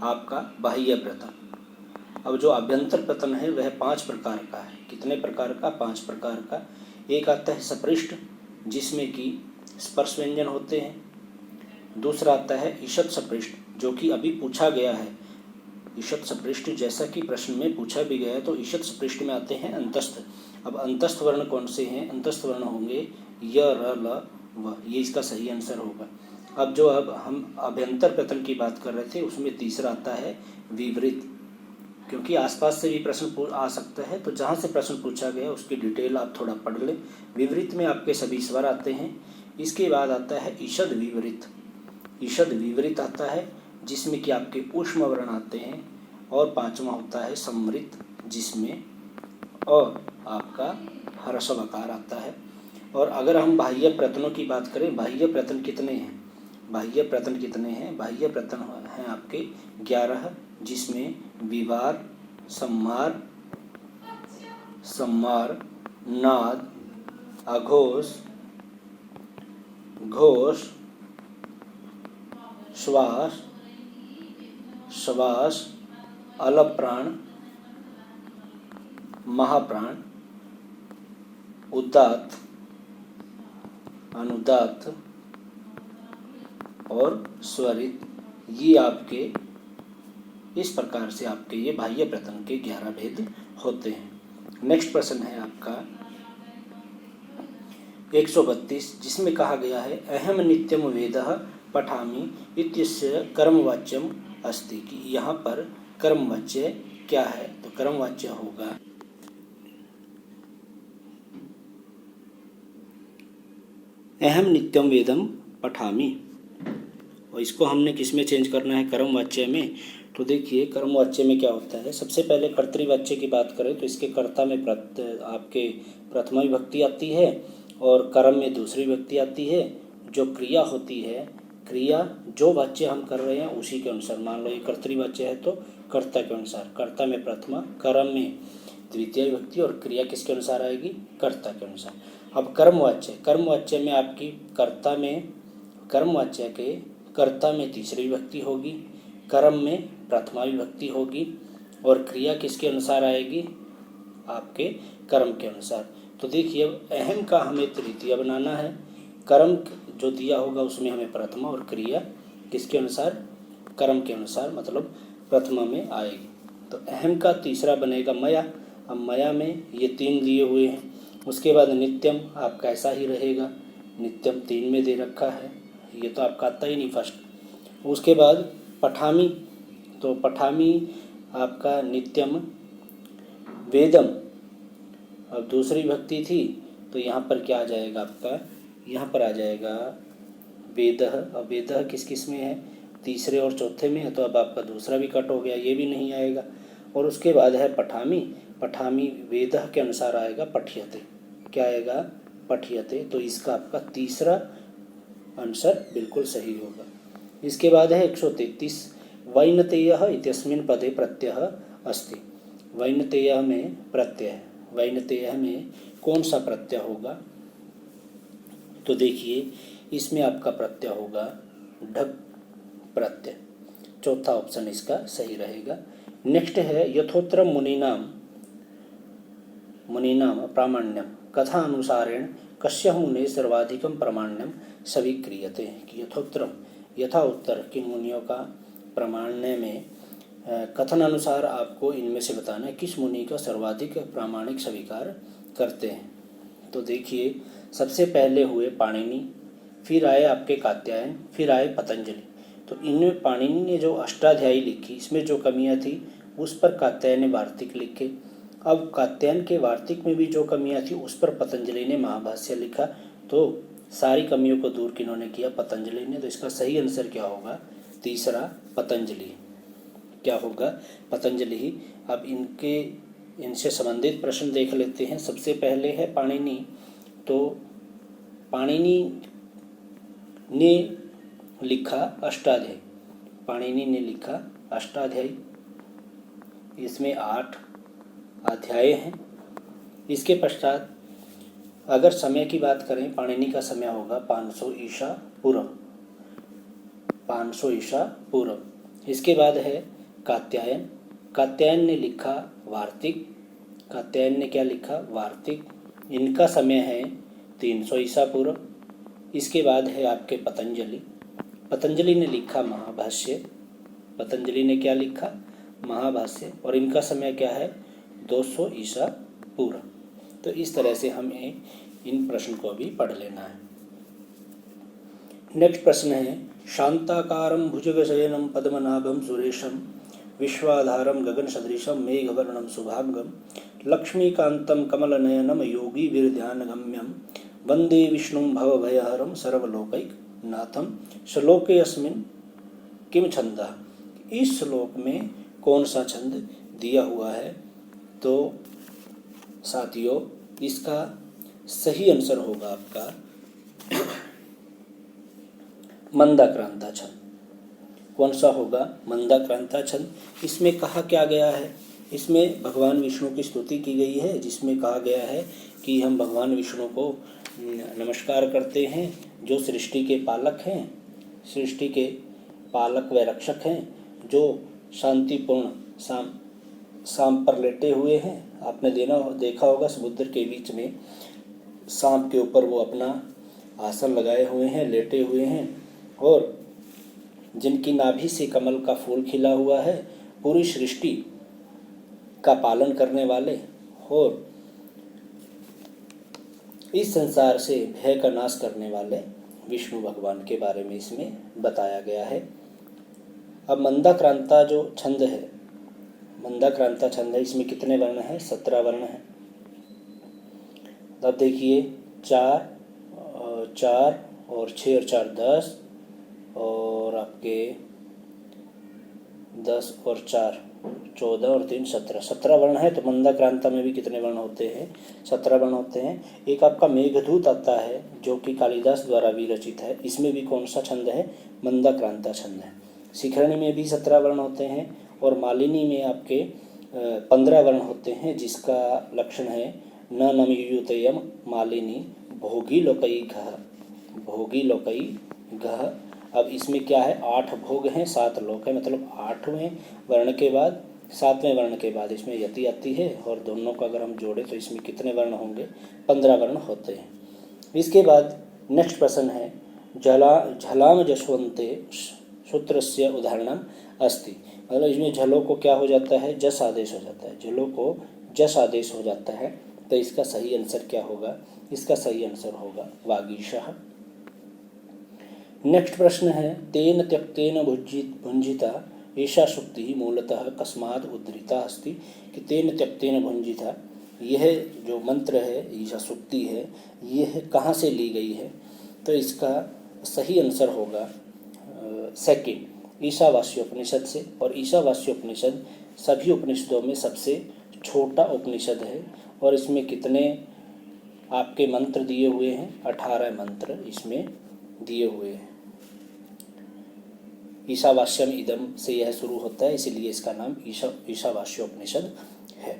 आपका बाह्य प्रतन। अब जो आभ्यंतर प्रतन है वह 5 प्रकार का है। कितने प्रकार का, 5 प्रकार का। एक आता है सपृष्ट जिसमें कि स्पर्श व्यंजन होते हैं। दूसरा आता है ईषत् सपृष्ट जो कि अभी पूछा गया है। ईषत् सपृष्ट जैसा कि प्रश्न में पूछा भी गया है, तो ईषत् सपृष्ट में आते हैं अंतस्थ। अब अंतस्थ वर्ण कौन से हैं, अंतस्थ वर्ण होंगे य र ल व, ये इसका सही आंसर होगा। अब हम अभ्यंतर प्रश्न की बात कर रहे थे, उसमें तीसरा आता है विवृत, क्योंकि आसपास से भी प्रश्न आ सकता है, तो जहाँ से प्रश्न पूछा गया उसकी डिटेल आप थोड़ा पढ़ लें। विवृत में आपके सभी स्वर आते हैं। इसके बाद आता है ईषद विवृत। ईषद विवृत आता है जिसमें कि आपके ऊष्म वर्ण आते हैं, और पांचवा होता है समृत, जिसमें और आपका ह्रस्व आकार आता है। और अगर हम बाह्य प्रत्ययों की बात करें, बाह्य प्रत्यय कितने हैं? बाह्य प्रत्यय कितने हैं? बाह्य प्रत्यय हैं आपके 11, जिसमें विवार, सम्मार, सम्मार, नाद, अघोष, घोष, श्वास, श्वास, अलप्राण, महाप्राण, उदात्त, अनुदात्त और स्वरित, ये आपके इस प्रकार से आपके ये बाह्य प्रत्यय के 11 भेद होते हैं। नेक्स्ट प्रश्न है आपका 132, जिसमें कहा गया है अहम नित्यम वेदः पठामि इत्यस्य कर्मवाच्यम अस्ति, कि यहाँ पर कर्मवाच्य क्या है? तो कर्मवाच्य होगा अहम नित्यम वेदम पठामि, और इसको हमने किस में चेंज करना है? कर्मवाच्य में। तो देखिए कर्मवाच्य में क्या होता है, सबसे पहले कर्तृवाच्य की बात करें तो इसके कर्ता में आपके प्रथमा विभक्ति आती है और कर्म में दूसरी विभक्ति आती है। जो क्रिया होती है, क्रिया जो वाच्य हम कर रहे हैं उसी के अनुसार, मान लो ये कर्तृवाच्य है तो कर्ता के अनुसार, कर्ता में प्रथमा, कर्म में द्वितीय विभक्ति और क्रिया किसके अनुसार आएगी? कर्ता के अनुसार। अब कर्मवाच्य, कर्मवाच्य में आपकी कर्ता में, कर्मवाच्य के कर्ता में तीसरी विभक्ति होगी, कर्म में प्रथमा विभक्ति होगी और क्रिया किसके अनुसार आएगी? आपके कर्म के अनुसार। तो देखिए अहम का हमें तृतीया बनाना है, कर्म जो दिया होगा उसमें हमें प्रथमा, और क्रिया किसके अनुसार? कर्म के अनुसार, मतलब प्रथमा में आएगी। तो अहम का तीसरा बनेगा मया। अब मया में ये 3 दिए हुए हैं। उसके बाद नित्यम आपका ऐसा ही रहेगा, नित्यम 3 में दे रखा है, ये तो आपका आता ही नहीं फर्स्ट। उसके बाद पठामी, तो पठामी आपका नित्यम वेदम, अब दूसरी भक्ति थी तो यहाँ पर क्या आ जाएगा आपका? यहाँ पर आ जाएगा वेदः। अब वेदः किस किस में है? तीसरे और चौथे में है, तो अब आपका दूसरा भी कट हो गया, ये भी नहीं आएगा। और उसके बाद है पठामी, पठामी वेदः के अनुसार आएगा पठ्यते, क्या आएगा? पठ्यते। तो इसका आपका तीसरा आंसर बिल्कुल सही होगा। इसके बाद है 133, वैनतेयः इत्यस्मिन् पदे प्रत्ययः अस्ति। वैनतेयः में प्रत्यय है, वैनतेयः में कौन सा प्रत्यय होगा? तो देखिए इसमें आपका प्रत्यय होगा ढक प्रत्यय, चौथा ऑप्शन इसका सही रहेगा। नेक्स्ट है यथोत्र मुनीनाम, मुनीनाम प्रामाण्यम कथा अनुसारेण कस्य मुने सर्वाधिकम प्रामाण्यम स्वीक्रियते, कि यथोत्तरम, यथा उत्तर किन मुनियों का प्रामाण्य में कथन अनुसार आपको इनमें से बताना है किस मुनि का सर्वाधिक प्रामाणिक स्वीकार करते हैं। तो देखिए सबसे पहले हुए पाणिनि, फिर आए आपके कात्यायन, फिर आए पतंजलि। तो इनमें पाणिनि ने जो अष्टाध्यायी लिखी, इसमें जो कमियां थी उस पर कात्यायन ने वार्तिक लिखे। अब कात्यायन के वार्तिक में भी जो कमियां थी उस पर पतंजलि ने महाभाष्य लिखा। तो सारी कमियों को दूर किन्होंने किया? पतंजलि ने। तो इसका सही आंसर क्या होगा? तीसरा पतंजलि। क्या होगा? पतंजलि ही। अब इनसे संबंधित प्रश्न देख लेते हैं। सबसे पहले है पाणिनि। तो पाणिनि ने लिखा अष्टाध्यायी, पाणिनि ने लिखा अष्टाध्यायी, इसमें 8 अध्याय हैं। इसके पश्चात अगर समय की बात करें, पाणिनि का समय होगा 500 ईसा पूर्व, 500 ईसा पूर्व। इसके बाद है कात्यायन, कात्यायन ने लिखा वार्तिक, कात्यायन ने क्या लिखा? वार्तिक। इनका समय है 300 ईसा पूर्व। इसके बाद है आपके पतंजलि, पतंजलि ने लिखा महाभाष्य, पतंजलि ने क्या लिखा? महाभाष्य, और इनका समय क्या है? 200 ईसा पूर्व। तो इस तरह से हमें इन प्रश्न को भी पढ़ लेना है। नेक्स्ट प्रश्न है शांताकारं भुजगशयनं पद्मनाभं सुरेशं विश्वाधारं गगनसदृशं मेघवर्णं शुभांगं लक्ष्मीकान्तं कमलनयनं योगीभिर्ध्यानगम्यं वंदे विष्णुं भवभयहरं सर्वलोकैकनाथं। श्लोके अस्मिन् किम छंदः, इस श्लोक में कौन सा छंद दिया हुआ है? तो साथियों इसका सही आंसर होगा आपका मंदाक्रांता छंद। कौन सा होगा? मंदाक्रांता छंद। इसमें कहा क्या गया है? इसमें भगवान विष्णु की स्तुति की गई है, जिसमें कहा गया है कि हम भगवान विष्णु को नमस्कार करते हैं जो सृष्टि के पालक हैं, सृष्टि के पालक व रक्षक हैं, जो शांतिपूर्ण सांप पर लेटे हुए हैं। आपने देखा होगा समुद्र के बीच में सांप के ऊपर वो अपना आसन लगाए हुए हैं, लेटे हुए हैं, और जिनकी नाभि से कमल का फूल खिला हुआ है, पूरी सृष्टि का पालन करने वाले और इस संसार से भय का नाश करने वाले विष्णु भगवान के बारे में इसमें बताया गया है। अब मंदाक्रांता जो छंद है, मंदाक्रांता छंद है, इसमें कितने वर्ण हैं? 17 वर्ण हैं। अब देखिए 4 और 6 और 4 10 और आपके 10 और 4 14 और 3 17 वर्ण है। तो मंदाक्रांता में भी कितने वर्ण होते हैं? 17 वर्ण होते हैं। एक आपका मेघदूत आता है जो कि कालिदास द्वारा भी रचित है, इसमें भी कौन सा छंद है? मंदाक्रांता छंद है। शिखरणी में भी 17 वर्ण होते हैं और मालिनी में आपके 15 वर्ण होते हैं, जिसका लक्षण है न नमयुतयम मालिनी भोगी लोकई घ, भोगी लोकई घ। अब इसमें क्या है? 8 भोग हैं, 7 लोक है, मतलब 8वें वर्ण के बाद 7वें वर्ण के बाद इसमें यति आती है, और दोनों को अगर हम जोड़े तो इसमें कितने वर्ण होंगे? 15 वर्ण होते हैं। इसके बाद नेक्स्ट प्रश्न है झलाम जशवंते सूत्रस्य उदाहरणम अस्ति। मतलब इसमें झलो को क्या हो जाता है? जस आदेश हो जाता है, झलो को जस आदेश हो जाता है। तो इसका सही आंसर क्या होगा? इसका सही आंसर होगा वागीशः। नेक्स्ट प्रश्न है तेन त्यक्तेन भुंजिता ऐसा सुक्ति मूलतः कस्मात् उद्धृता अस्ति। कि तेन त्यक्तेन भुंजिता, यह जो मंत्र है, ईशा सुक्ति है, यह कहाँ से ली गई है? तो इसका सही आंसर होगा सेकंड, ईशावास्योपनिषद से। और ईशावास्योपनिषद सभी उपनिषदों में सबसे छोटा उपनिषद है, और इसमें कितने आपके मंत्र दिए हुए हैं? 18 मंत्र इसमें दिए हुए हैं। ईशावास्यम इदम से यह शुरू होता है, इसलिए इसका नाम ईशावास्योपनिषद है।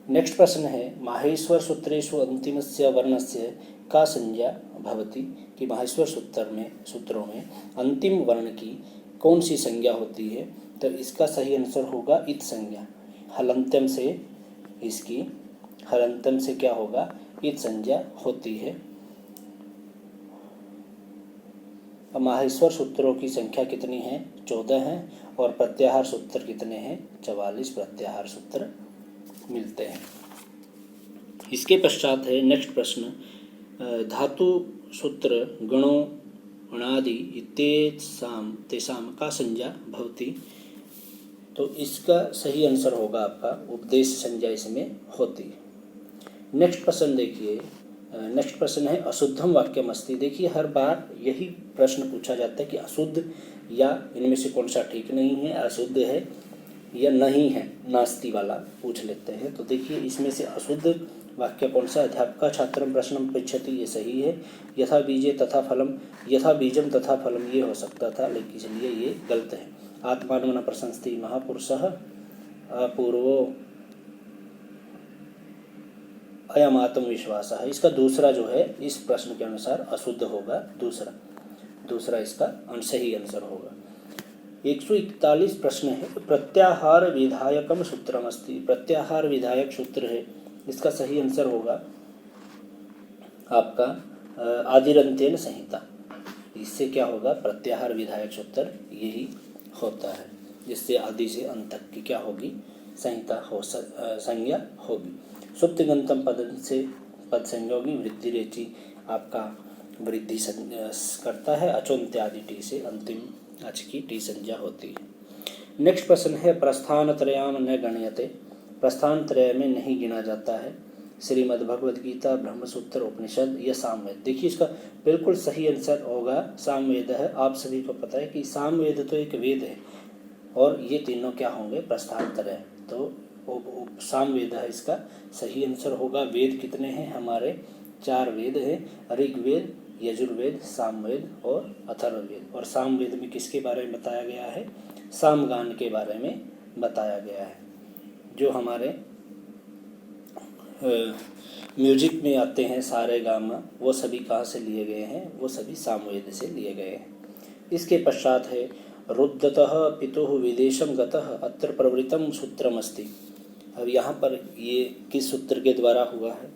नेक्स्ट प्रश्न है माहेश्वर सूत्रेषु अंतिमस्य वर्णस्य का संज्ञा भवति। कि माहेश्वर सूत्रों में अंतिम वर्ण की कौन सी संज्ञा होती है? तो इसका सही आंसर होगा इत संज्ञा। हलंत्यम से इसकी हलंत्यम से क्या होगा? इत संज्ञा होती है। अब माहेश्वर सूत्रों की संख्या कितनी है? 14 हैं, और प्रत्याहार सूत्र कितने हैं? 44 प्रत्याहार सूत्र मिलते हैं। इसके पश्चात है नेक्स्ट प्रश्न धातु सूत्र गणों अणादि तेषां का संज्ञा भवति। तो इसका सही आंसर होगा आपका उपदेश संज्ञा इसमें होती है। नेक्स्ट प्रश्न देखिए, नेक्स्ट प्रश्न है अशुद्धम वाक्यम अस्ति। देखिए हर बार यही प्रश्न पूछा जाता है कि अशुद्ध या इनमें से कौन सा ठीक नहीं है, अशुद्ध है या नहीं है, नास्ति वाला पूछ लेते हैं। तो देखिए इसमें से अशुद्ध वाक्य कौन सा? अध्यापक छात्रम प्रश्नम पृच्छति, ये सही है। यथा बीजे तथा फलम, यथा बीजम तथा फलम ये हो सकता था, लेकिन इसलिए ये गलत है। आत्मानं न प्रशंसति महापुरुषः अपूर्वो अयम आत्मविश्वास है। इसका दूसरा जो है इस प्रश्न के अनुसार अशुद्ध होगा, दूसरा इसका सही आंसर होगा। 141 प्रश्न है प्रत्याहार विधायकम सूत्रम अस्ति। प्रत्याहार विधायक सूत्र है, इसका सही आंसर होगा आपका आदिरंत्येन संहिता। इससे क्या होगा? प्रत्याहार विधायक सूत्र यही होता है, जिससे आदि से अंत तक की क्या होगी? संहिता संज्ञा होगी। सुप्तिगंतम पद से पद संज्ञा होगी। वृद्धि रेचि आपका वृद्धि करता है। अचोन्त्यादि टी से अंतिम अच की टी संज्ञा होती है। नेक्स्ट प्रश्न है प्रस्थान त्रयाम न गण्यते, प्रस्थान त्रय में नहीं गिना जाता है। श्रीमद् भगवद गीता, ब्रह्मसूत्र, उपनिषद या सामवेद। देखिए इसका बिल्कुल सही आंसर होगा सामवेद है। आप सभी को पता है कि सामवेद तो एक वेद है और ये तीनों क्या होंगे, प्रस्थान त्रय। तो सामवेद है इसका सही आंसर होगा। वेद कितने हैं हमारे, 4 वेद हैं, ऋग्वेद, यजुर्वेद, सामवेद और अथर्ववेद। और सामवेद में किसके बारे में बताया गया है, सामगान के बारे में बताया गया है। जो हमारे म्यूजिक में आते हैं सारे गामा, वो सभी कहाँ से लिए गए हैं, वो सभी सामवेद से लिए गए हैं। इसके पश्चात है रुद्धतः पितुः विदेशम गतः अत्र प्रवृत्तम सूत्रमस्ति। अब यहाँ पर ये किस सूत्र के द्वारा हुआ है,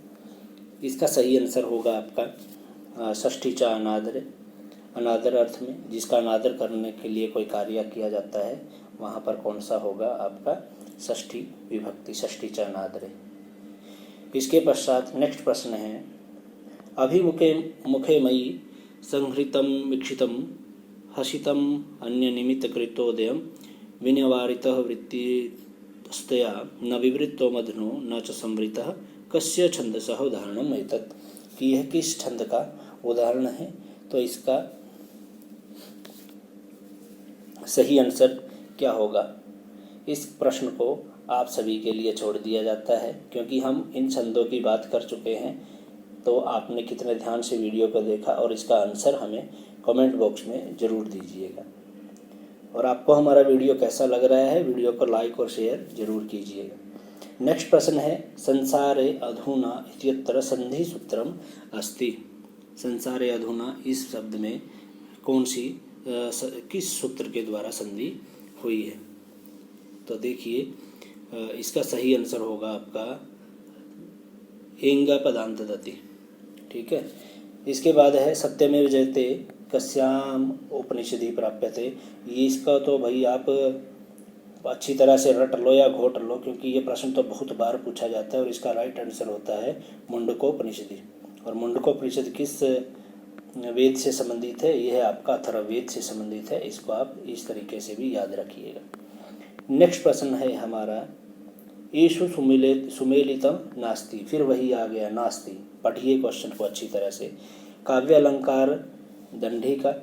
इसका सही आंसर होगा आपका षष्ठी चा अनादर, अनादर अर्थ में जिसका अनादर करने के लिए कोई कार्य किया जाता है, वहाँ पर कौन सा होगा आपका षष्ठी विभक्ति, षष्ठी चा अनादर। इसके पश्चात नेक्स्ट प्रश्न है अभिमुखे मुखे मयि संहृतम वीक्षितम हसितम अन्य निमित्त कृतोदयम विनिवारितः वृत्तिस्तया न विवृत्तो मधनो न च संवृतः कस्य छंदसः उदाहरणम एतत्, कि यह किस छंद का उदाहरण है। तो इसका सही आंसर क्या होगा, इस प्रश्न को आप सभी के लिए छोड़ दिया जाता है क्योंकि हम इन छंदों की बात कर चुके हैं। तो आपने कितने ध्यान से वीडियो को देखा और इसका आंसर हमें कमेंट बॉक्स में ज़रूर दीजिएगा। और आपको हमारा वीडियो कैसा लग रहा है, वीडियो को लाइक और शेयर जरूर कीजिएगा। नेक्स्ट प्रश्न है संसारे अधुना इत्यत्र संधि सूत्रम अस्ति। संसारे अधुना इस शब्द में कौन सी किस सूत्र के द्वारा संधि हुई है। तो देखिए इसका सही आंसर होगा आपका एंग पदांत दति। ठीक है। इसके बाद है सत्यमेव जयते कस्याम उपनिषदि प्राप्यते। ये इसका तो भाई आप अच्छी तरह से रट लो या घोट लो क्योंकि ये प्रश्न तो बहुत बार पूछा जाता है और इसका राइट आंसर होता है मुंडकोपनिषदि। और मुंडकोपनिषद किस वेद से संबंधित है, यह है आपका अथर्ववेद से संबंधित है। इसको आप इस तरीके से भी याद रखिएगा। नेक्स्ट प्रश्न है हमारा ईशु सुमेलितम नास्ति। फिर वही आ गया नास्ति। पढ़िए क्वेश्चन को अच्छी तरह से। काव्य अलंकार दंडी का,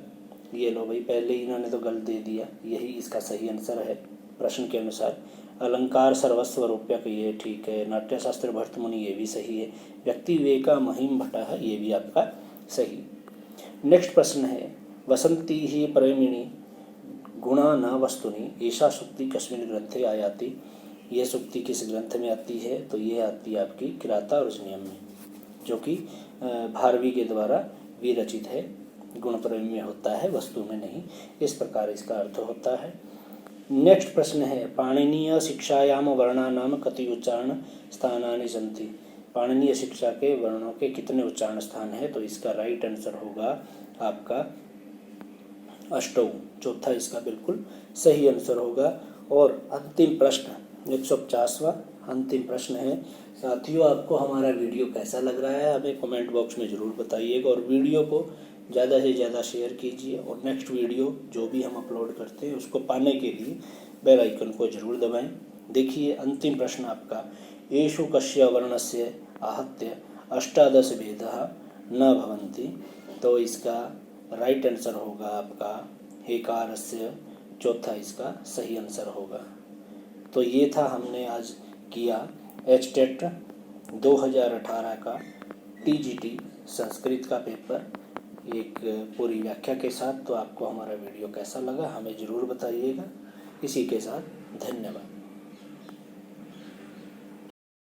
ये लो भाई पहले इन्होंने तो गलत दे दिया, यही इसका सही आंसर है प्रश्न के अनुसार। अलंकार सर्वस्व रूप्यक, ये ठीक है। नाट्यशास्त्र भर्तमुनि, ये भी सही है। व्यक्ति विवेका महिम भट्टा है, ये भी आपका सही। नेक्स्ट प्रश्न है वसंती ही प्रेमिणी गुणा न वस्तुनि ऐसा सूक्ति कस्मिन् ग्रंथे आयाति। यह सूक्ति किस ग्रंथ में आती है, तो ये आती है आपकी किराता अर्जुनियम में, जो कि भारवी के द्वारा विरचित है। गुण प्रेम में होता है, वस्तु में नहीं। इस प्रकार इसका अर्थ होता है। नेक्स्ट प्रश्न है पाणिनीय शिक्षायाम वर्णानाम कति उच्चारण स्थानानि सन्ति। पाणिनीय शिक्षा के वर्णों के कितने उच्चारण स्थान है, तो इसका राइट आंसर होगा आपका 8। चौथा इसका बिल्कुल सही आंसर होगा। और अंतिम प्रश्न 150वां अंतिम प्रश्न है। साथियों आपको हमारा वीडियो कैसा लग रहा है हमें कमेंट बॉक्स में ज़रूर बताइएगा और वीडियो को ज़्यादा से ज़्यादा शेयर कीजिए। और नेक्स्ट वीडियो जो भी हम अपलोड करते हैं उसको पाने के लिए बेल आइकन को जरूर दबाएं। देखिए अंतिम प्रश्न आपका येषु कस्य वर्णस्य आहत्य 18 भेदः न भवन्ति। तो इसका राइट आंसर होगा आपका हेकारस्य। चौथा इसका सही आंसर होगा। तो ये था हमने आज किया HTET 2018 का TGT संस्कृत का पेपर एक पूरी व्याख्या के साथ। तो आपको हमारा वीडियो कैसा लगा हमें ज़रूर बताइएगा। इसी के साथ धन्यवाद।